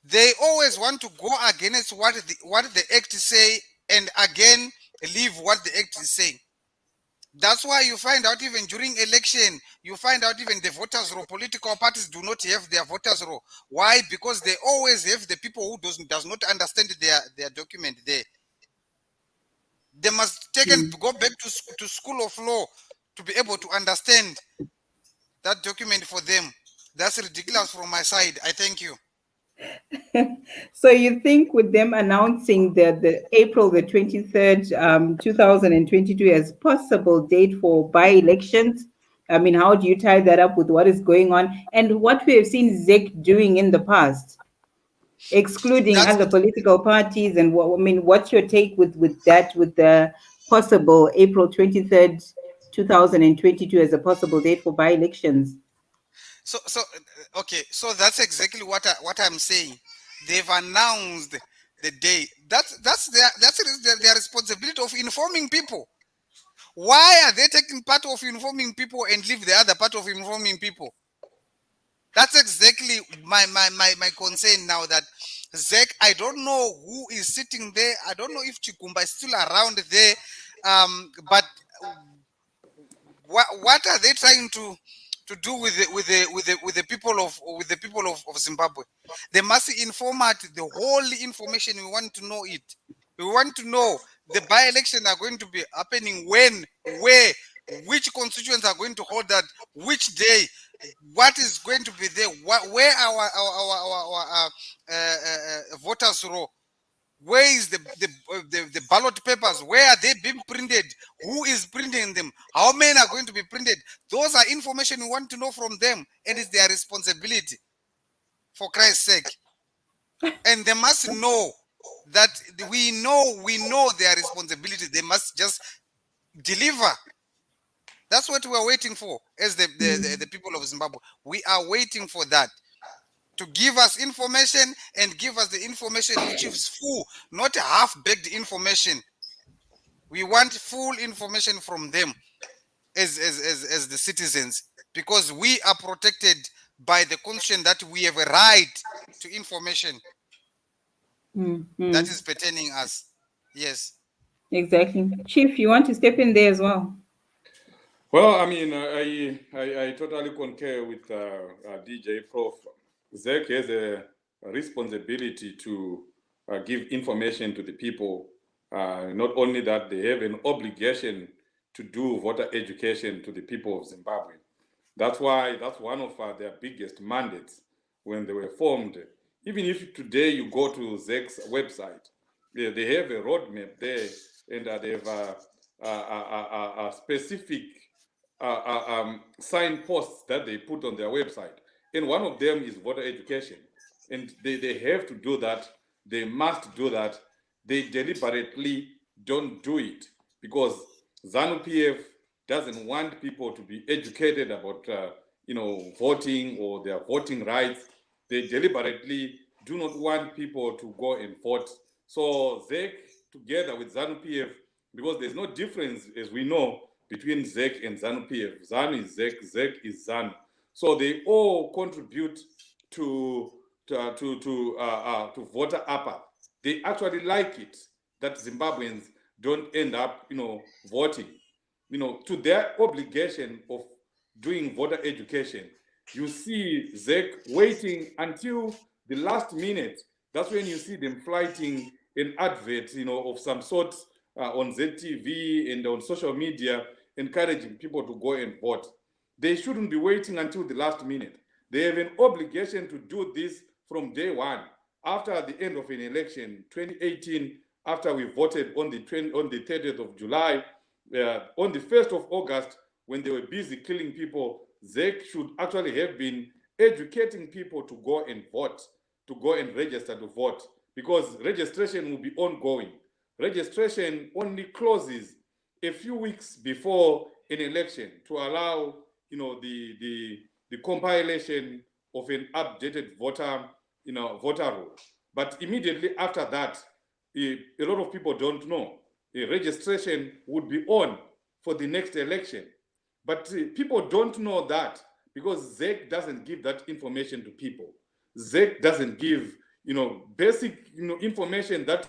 A: They always want to go against what the Act say, and again leave what the Act is saying. That's why you find out even during election, you find out even the voters roll, political parties do not have their voters roll. Why? Because they always have the people who does not understand their document there. They must take and go back to school of law to be able to understand that document for them. That's ridiculous from my side. I thank you.
B: So you think with them announcing the April the 23rd, 2022 as possible date for by-elections, I mean, how do you tie that up with what is going on and what we have seen ZEC doing in the past? excluding
A: That's
B: other political parties? And what, I mean, what's your take with that, with the possible April 23rd, 2022 as a possible date for by-elections?
A: so okay. So that's exactly what I'm saying. They've announced the day. That's their responsibility of informing people. Why are they taking part of informing people and leave the other part of informing people? That's exactly my concern now. That Zek, I don't know who is sitting there. I don't know if Chikumba is still around there. But what are they trying to do with the people of Zimbabwe? They must informat the whole information. We want to know it. We want to know the by-election are going to be happening when, where, which constituents are going to hold that, which day, what is going to be there, where our voters row. Where is the ballot papers? Where are they being printed? Who is printing them? How many are going to be printed? Those are information we want to know from them, and it's their responsibility, for Christ's sake. And they must know that we know their responsibility. They must just deliver. That's what we are waiting for as the people of Zimbabwe. We are waiting for that, to give us information, and give us the information which is full, not half-baked information. We want full information from them as the citizens, because we are protected by the constitution that we have a right to information that is pertaining us. Yes.
B: Exactly. Chief, you want to step in there as well?
C: Well, I mean, I totally concur with DJ Prof. ZEC has a responsibility to give information to the people. Not only that, they have an obligation to do voter education to the people of Zimbabwe. That's why that's one of their biggest mandates when they were formed. Even if today you go to ZEC's website, they have a roadmap there, and they have a specific signposts that they put on their website. And one of them is voter education. And they have to do that. They must do that. They deliberately don't do it because ZANU-PF doesn't want people to be educated about voting or their voting rights. They deliberately do not want people to go and vote. So ZEC, together with ZANU-PF, because there's no difference, as we know, between ZEC and ZANU-PF. ZANU is ZEC, ZEC is ZANU. So they all contribute to voter upper. They actually like it that Zimbabweans don't end up, voting. To their obligation of doing voter education. You see ZEC waiting until the last minute. That's when you see them flighting an advert, of some sort on ZTV and on social media, encouraging people to go and vote. They shouldn't be waiting until the last minute. They have an obligation to do this from day one. After the end of an election, 2018, after we voted on the 30th of July, on the 1st of August, when they were busy killing people, ZEC should actually have been educating people to go and vote, to go and register to vote, because registration will be ongoing. Registration only closes a few weeks before an election to allow, the compilation of an updated voter roll. But immediately after that, a lot of people don't know. Registration would be on for the next election. But people don't know that because ZEC doesn't give that information to people. ZEC doesn't give, basic, information that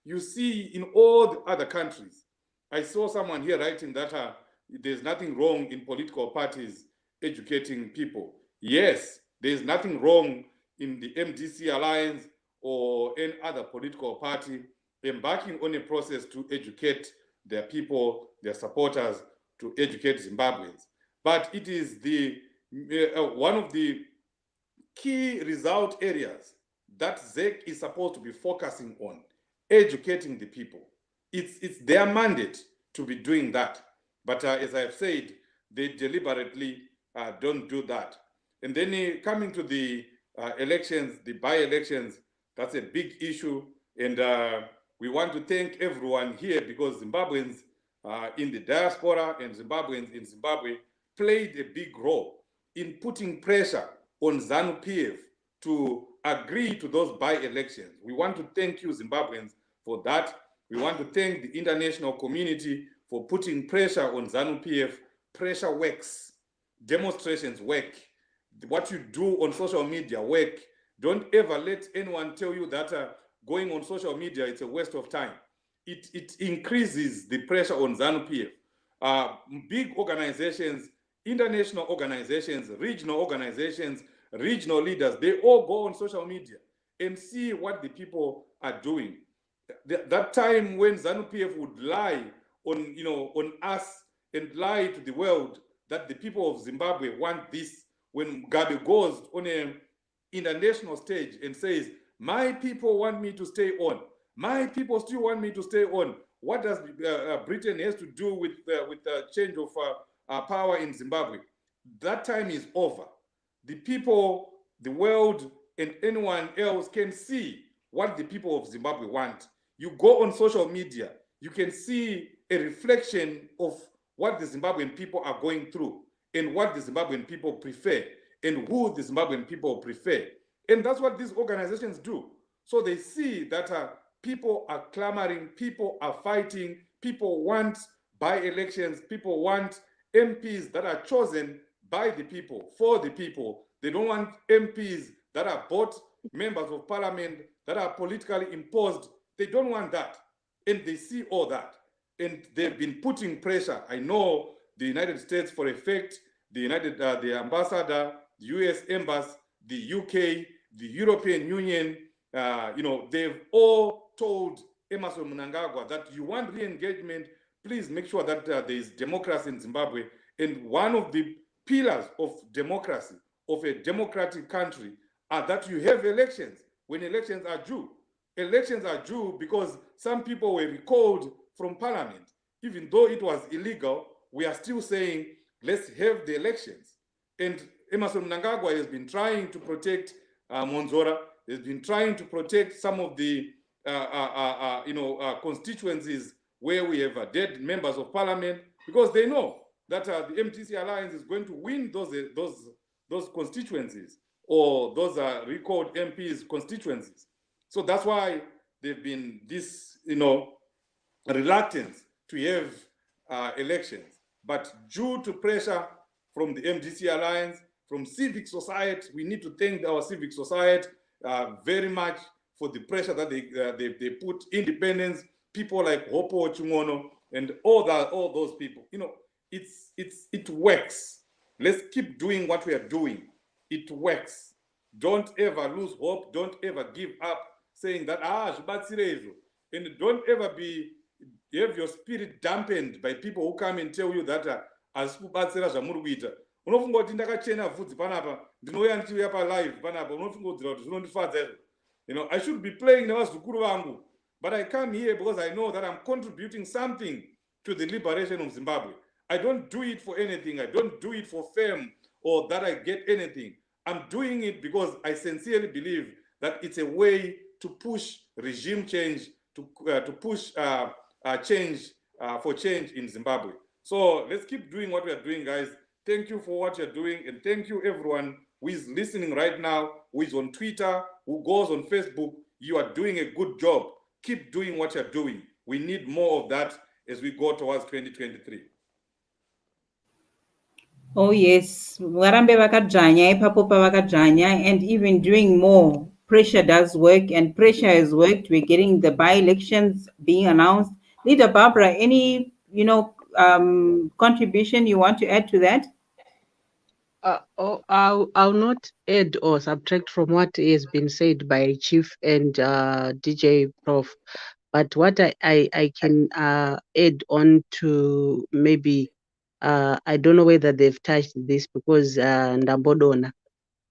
C: you see in all the other countries. I saw someone here writing that there's nothing wrong in political parties educating people. Yes, there's nothing wrong in the MDC Alliance or any other political party embarking on a process to educate their people, their supporters, to educate Zimbabweans. But it is the one of the key result areas that ZEC is supposed to be focusing on, educating the people. It's their mandate to be doing that. But as I've said, they deliberately don't do that. And then coming to the elections, the by-elections, That's a big issue. And we want to thank everyone here because Zimbabweans in the diaspora and Zimbabweans in Zimbabwe played a big role in putting pressure on ZANU-PF to agree to those by-elections. We want to thank you, Zimbabweans, for that. We want to thank the international community for putting pressure on ZANU-PF. Pressure works. Demonstrations work. What you do on social media work. Don't ever let anyone tell you that going on social media, it's a waste of time. It increases the pressure on ZANU-PF. Big organizations, international organizations, regional leaders, they all go on social media and see what the people are doing. That time when ZANU-PF would lie on us and lie to the world that the people of Zimbabwe want this, when Mugabe goes on an international stage and says, my people want me to stay on, my people still want me to stay on. What does Britain has to do with the change of power in Zimbabwe? That time is over. The people, the world, and anyone else can see what the people of Zimbabwe want. You go on social media, you can see a reflection of what the Zimbabwean people are going through and what the Zimbabwean people prefer and who the Zimbabwean people prefer. And that's what these organizations do. So they see that people are clamoring, people are fighting, people want by-elections, people want MPs that are chosen by the people, for the people. They don't want MPs that are bought, members of parliament that are politically imposed. They don't want that. And they see all that. And they've been putting pressure. I know the United States for a fact, the ambassador, the US embassy, the UK, the European Union, they've all told Emmerson Mnangagwa that you want re-engagement, please make sure that there is democracy in Zimbabwe. And one of the pillars of democracy, of a democratic country, are that you have elections when elections are due. Elections are due because some people were recalled from parliament. Even though it was illegal, we are still saying, let's have the elections. And Emmerson Mnangagwa has been trying to protect Monzora, has been trying to protect some of the constituencies where we have dead members of parliament, because they know that the MDC Alliance is going to win those constituencies, or those recalled MPs constituencies. So that's why there've been this, reluctance to have elections. But due to pressure from the MDC Alliance, from civic society, we need to thank our civic society very much for the pressure that they put. Independence, people like Hopo Chungono, and all those people. It works. Let's keep doing what we are doing. It works. Don't ever lose hope. Don't ever give up saying that, and don't ever have your spirit dampened by people who come and tell you that asikubatsira zvamuri kuita. Unofunga kuti ndakachena vhudzi panapa, ndinouya ndichiuya palive panapa, unofunga kuti zvinondifadza izvo. I should be playing nevazukuru vangu, but I come here because I know that I'm contributing something to the liberation of Zimbabwe. I don't do it for anything. I don't do it for fame or that I get anything. I'm doing it because I sincerely believe that it's a way to push regime change, to push change for change in Zimbabwe. So let's keep doing what we are doing, guys. Thank you for what you're doing, and thank you everyone who is listening right now, who is on Twitter, who goes on Facebook. You are doing a good job. Keep doing what you're doing. We need more of that as we go towards 2023.
B: Oh yes, varambe vakadzvanya ipapo pavakadzvanya, and even doing more. Pressure does work, and pressure has worked. We're getting the by-elections being announced. Leader Barbara, any contribution you want to add to that?
D: I'll not add or subtract from what has been said by Chief and DJ Prof. But what I can add on to, maybe I don't know whether they've touched this, because Ndambodona,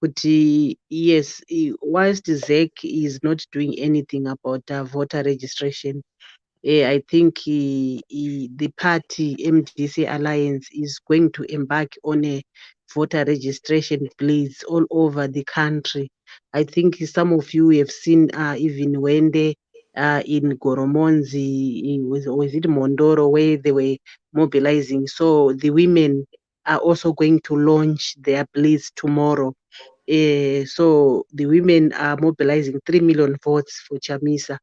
D: but yes, whilst ZEC is not doing anything about voter registration, I think the party MDC Alliance is going to embark on a voter registration blades all over the country. I think some of you have seen even when they in Goromonzi, was it Mondoro, where they were mobilizing. So the women are also going to launch their blades tomorrow. So the women are mobilizing 3 million votes for Chamisa.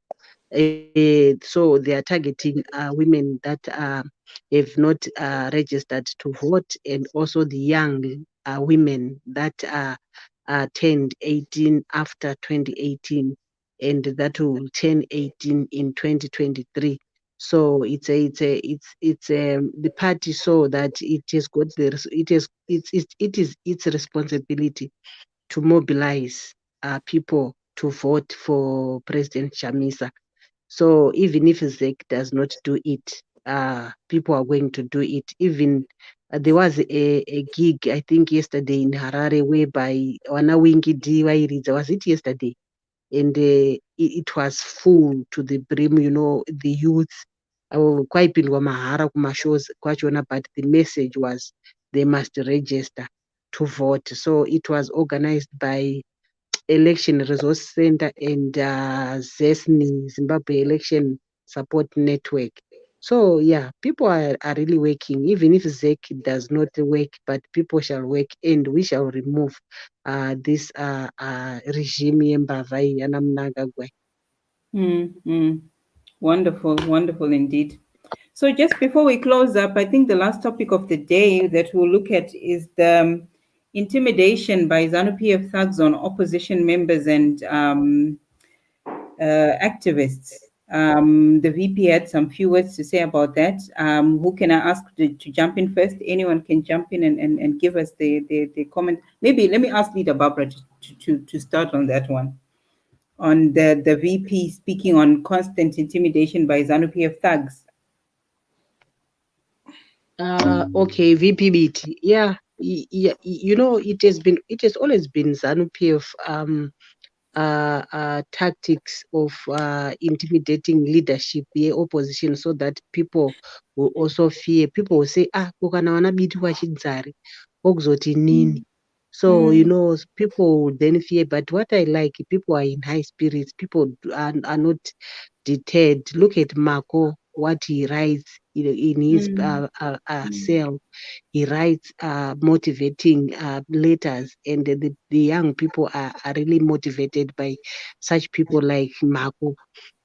D: So they are targeting women that have not registered to vote, and also the young women that turned 18 after 2018, and that will turn 18 in 2023. So it's the party saw that it has got it is its responsibility to mobilize people to vote for President Chamisa. So even if ZEC does not do it, people are going to do it. Even there was a gig, I think yesterday in Harare, whereby Wana Wingi Diwairiza, was it yesterday? And it was full to the brim, the youth. Kwaipindwa mahara kumashows kwachona, but the message was they must register to vote. So it was organized by Election Resource Center and ZESNI, Zimbabwe Election Support Network. So yeah, people are really working, even if ZEC does not work, but people shall work, and we shall remove this regime Yembavai Yanamnagagwe.
B: Wonderful, wonderful indeed. So just before we close up, I think the last topic of the day that we'll look at is the intimidation by ZANU-PF thugs on opposition members and activists. The VP had some few words to say about that. Who can I ask to jump in first? Anyone can jump in and give us the comment. Maybe let me ask Leader Barbara to start on that one. On the VP speaking on constant intimidation by ZANU-PF thugs.
D: Okay, VPBT. Yeah, it has always been ZANU-PF tactics of intimidating leadership, the opposition, so that people will also fear. People will say, kukana wanabiti wachidzari, okuzoti nini. So, people will then fear. But what I like, people are in high spirits. People are not deterred. Look at Marco, what he writes in his cell. He writes motivating letters, and the young people are really motivated by such people like Marco.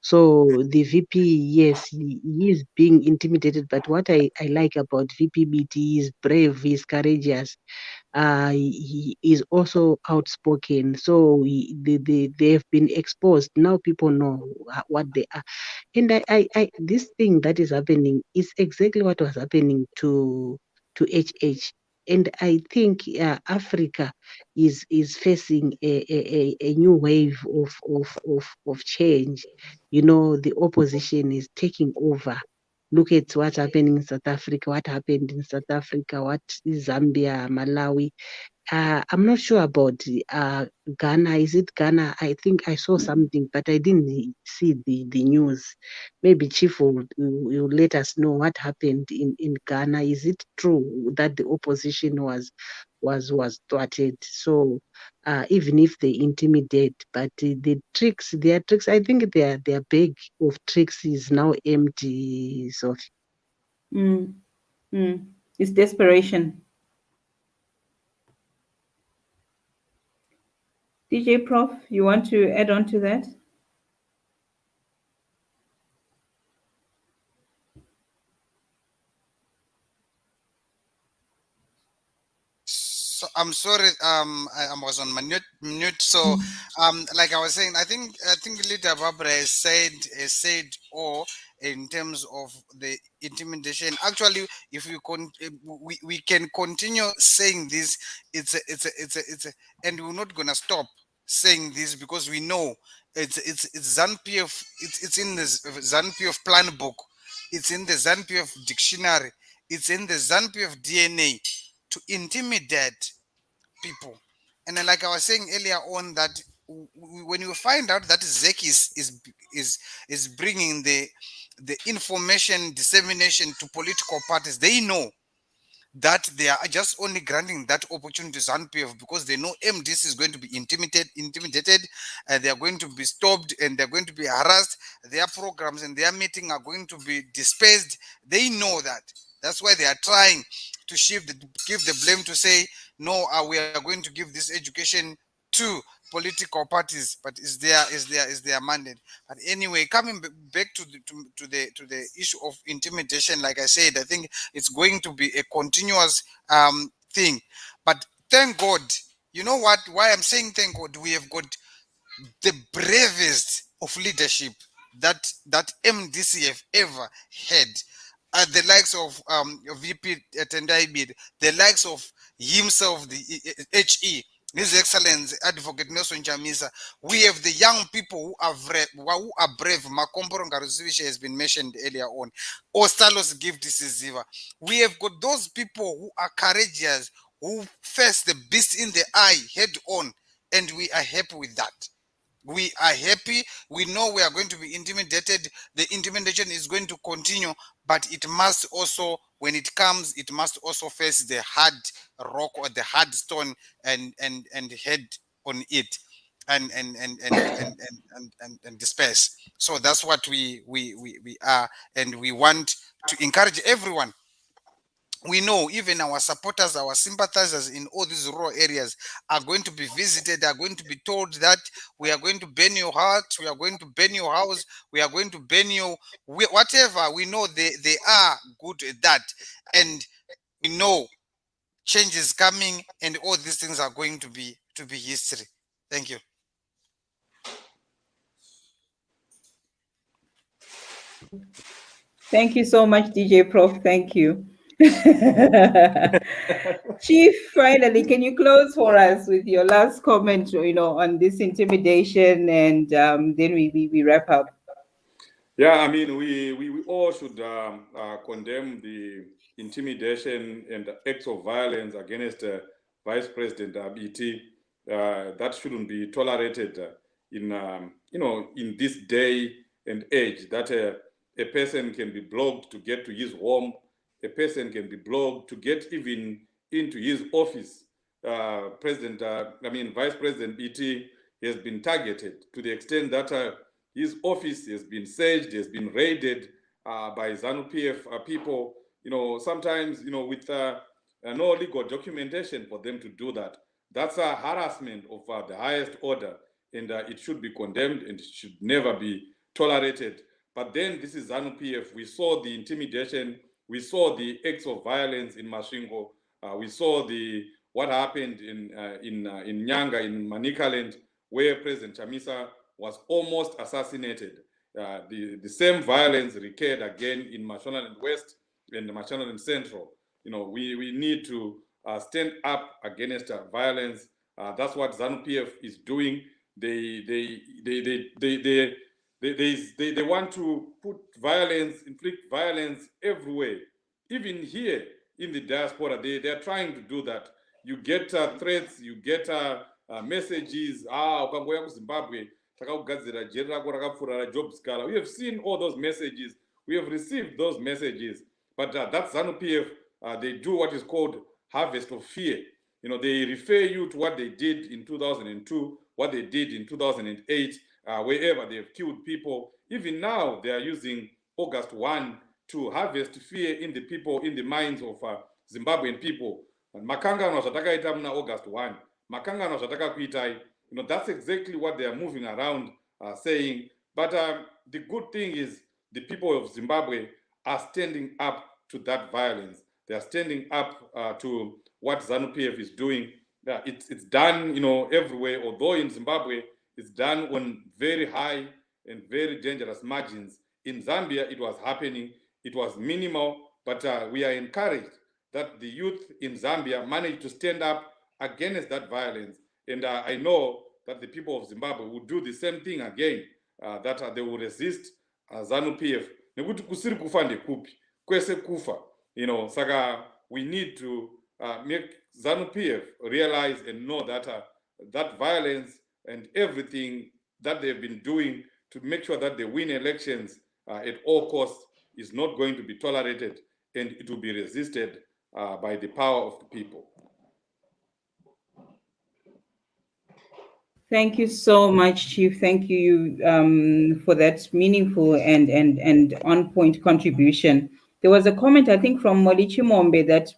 D: So the VP, yes, he is being intimidated, but what I like about VPBT is brave, he's courageous. He is also outspoken. So they have been exposed. Now people know what they are. And this thing that is happening is exactly what was happening to HH. And I think Africa is facing a new wave of change. The opposition is taking over. Look at what's happening in South Africa, what happened in South Africa, what is Zambia, Malawi. I'm not sure about Ghana. Is it Ghana? I think I saw something, but I didn't see the news. Maybe Chief will let us know what happened in Ghana. Is it true that the opposition was thwarted? So even if they intimidate, but their tricks, I think their bag of tricks is now empty. So
B: It's desperation. DJ Prof, you want to add on to that?
A: So I'm sorry, I was on my mute. So, like I was saying, I think Leader Barbara has said all in terms of the intimidation. Actually, if we can continue saying this, and we're not gonna stop saying this because we know it's ZANU-PF. It's in the ZANU-PF plan book. It's in the ZANU-PF dictionary. It's in the ZANU-PF DNA to intimidate people. And then, like I was saying earlier on, that when you find out that ZEC is bringing the information dissemination to political parties, they know that they are just only granting that opportunity to ZANU-PF because they know MDC is going to be intimidated, they are going to be stopped, and they're going to be harassed. Their programs and their meeting are going to be dispersed. They know that. That's why they are trying to give the blame to say, no, we are going to give this education to political parties, but is their mandate. But anyway, coming back to the issue of intimidation, like I said, I think it's going to be a continuous thing. But thank God, you know what? Why I'm saying thank God, we have got the bravest of leadership that MDC have ever had. The likes of VP Tendai Bid, the likes of himself, the HE, His Excellency Advocate Nelson Chamisa. We have the young people who are brave. Makomporo Ngaruzivishe has been mentioned earlier on. Ostalos Gift Siziva. We have got those people who are courageous, who face the beast in the eye head on, and we are happy with that. We are happy. We know we are going to be intimidated. The intimidation is going to continue, but it must also, when it comes, it must also face the hard rock or the hard stone and head on it and disperse. So that's what we are, and we want to encourage everyone. We know even our supporters, our sympathizers in all these rural areas are going to be visited, are going to be told that we are going to burn your heart, we are going to burn your house, we are going to burn you, whatever. We know they are good at that. And we know change is coming, and all these things are going to be history. Thank you.
B: Thank you so much, DJ Prof. Thank you. Chief, finally, can you close for us with your last comment, on this intimidation, and then we wrap up.
C: Yeah, I mean, we all should condemn the intimidation and the acts of violence against Vice President BT. That shouldn't be tolerated in this day and age. That a person can be blocked to get to his home. A person can be blocked to get even into his office. Vice President BT has been targeted to the extent that his office has been sieged, has been raided by ZANU-PF people. Sometimes with no legal documentation for them to do that. That's a harassment of the highest order, and it should be condemned and it should never be tolerated. But then this is ZANU-PF. We saw the intimidation, we saw the acts of violence in Masvingo, we saw what happened in Nyanga, in Manicaland, where President Chamisa was almost assassinated. The same violence recurred again in Mashonaland West and Mashonaland Central. We need to stand up against violence. That's what ZANU-PF is doing. They want to inflict violence everywhere. Even here in the diaspora, they are trying to do that. You get threats, you get messages. Ukangoya kuZimbabwe, takakugadzira jeri rako rakapfura rajob scala. We have seen all those messages. We have received those messages. But that's ZANU-PF. They do what is called harvest of fear. They refer you to what they did in 2002, what they did in 2008, wherever they have killed people. Even now, they are using August 1 to harvest fear in the people, in the minds of Zimbabwean people. Makangano zvatakaita muna August 1. Makangano zvatakakuitai. That's exactly what they are moving around saying. But the good thing is the people of Zimbabwe are standing up to that violence. They are standing up to what ZANU-PF is doing. It's done, everywhere. Although in Zimbabwe, it's done on very high and very dangerous margins. In Zambia, it was happening. It was minimal, but we are encouraged that the youth in Zambia managed to stand up against that violence. And I know that the people of Zimbabwe will do the same thing again, that they will resist ZANU-PF. Nekuti kusiri kufa ndekupi, kwese kufa. Saka we need to make ZANU-PF realize and know that that violence and everything that they've been doing to make sure that they win elections at all costs is not going to be tolerated, and it will be resisted by the power of the people.
B: Thank you so much, Chief. Thank you for that meaningful and on point contribution. There was a comment, I think, from Molichi Mombe that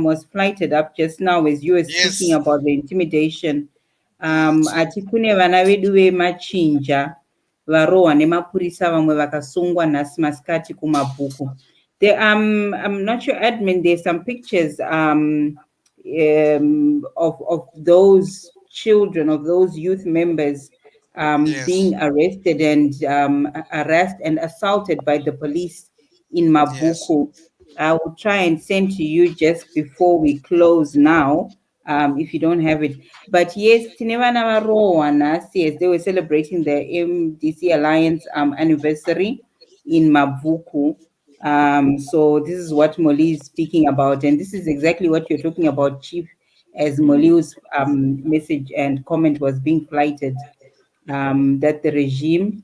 B: was flighted up just now as you were speaking
A: Yes.
B: about the intimidation.
A: Mm,
B: Ati kune vana vedu vemachinja varohwa nemapurisa vamwe vakasungwa nhasi masikati kumabhuku. I'm not sure, admin, there's some pictures of those children, of those youth members
A: yes.
B: being arrested and harassed and assaulted by the police in
A: Yes.
B: Mabuku. I will try and send to you just before we close now, if you don't have it. But yes, Tinevana Varowana, yes, they were celebrating the MDC Alliance anniversary in Mabuku. So this is what Molly is speaking about, and this is exactly what you're talking about, Chief, as Moliu's message and comment was being flighted, that the regime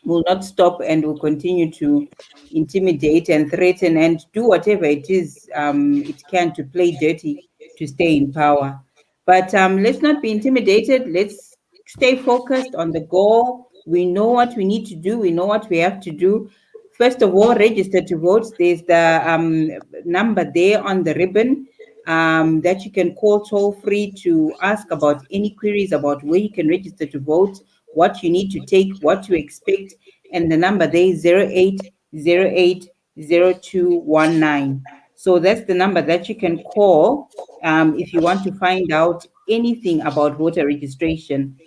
B: will not stop and will continue to intimidate and threaten and do whatever it is it can to play dirty to stay in power. But let's not be intimidated. Let's stay focused on the goal. We know what we need to do. We know what we have to do. First of all, register to vote. There's the number there on the ribbon that you can call toll free to ask about any queries about where you can register to vote, what you need to take, what to expect, and the number there is 08080219. So that's the number that you can call if you want to find out anything about voter registration.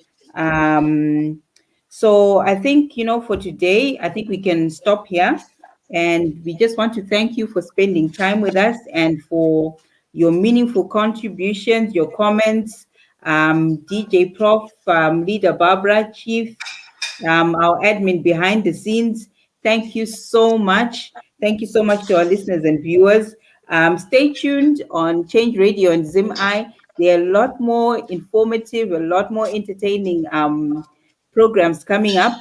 B: So I think, for today, I think we can stop here. And we just want to thank you for spending time with us and for your meaningful contributions, your comments. DJ Prof, Leader Barbara, Chief, our admin behind the scenes. Thank you so much. Thank you so much to our listeners and viewers. Stay tuned on Change Radio and Zimeye. There are a lot more informative, a lot more entertaining programs coming up.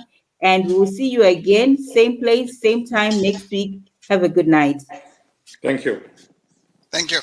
B: And we will see you again, same place, same time next week. Have a good night.
C: Thank you.
A: Thank you.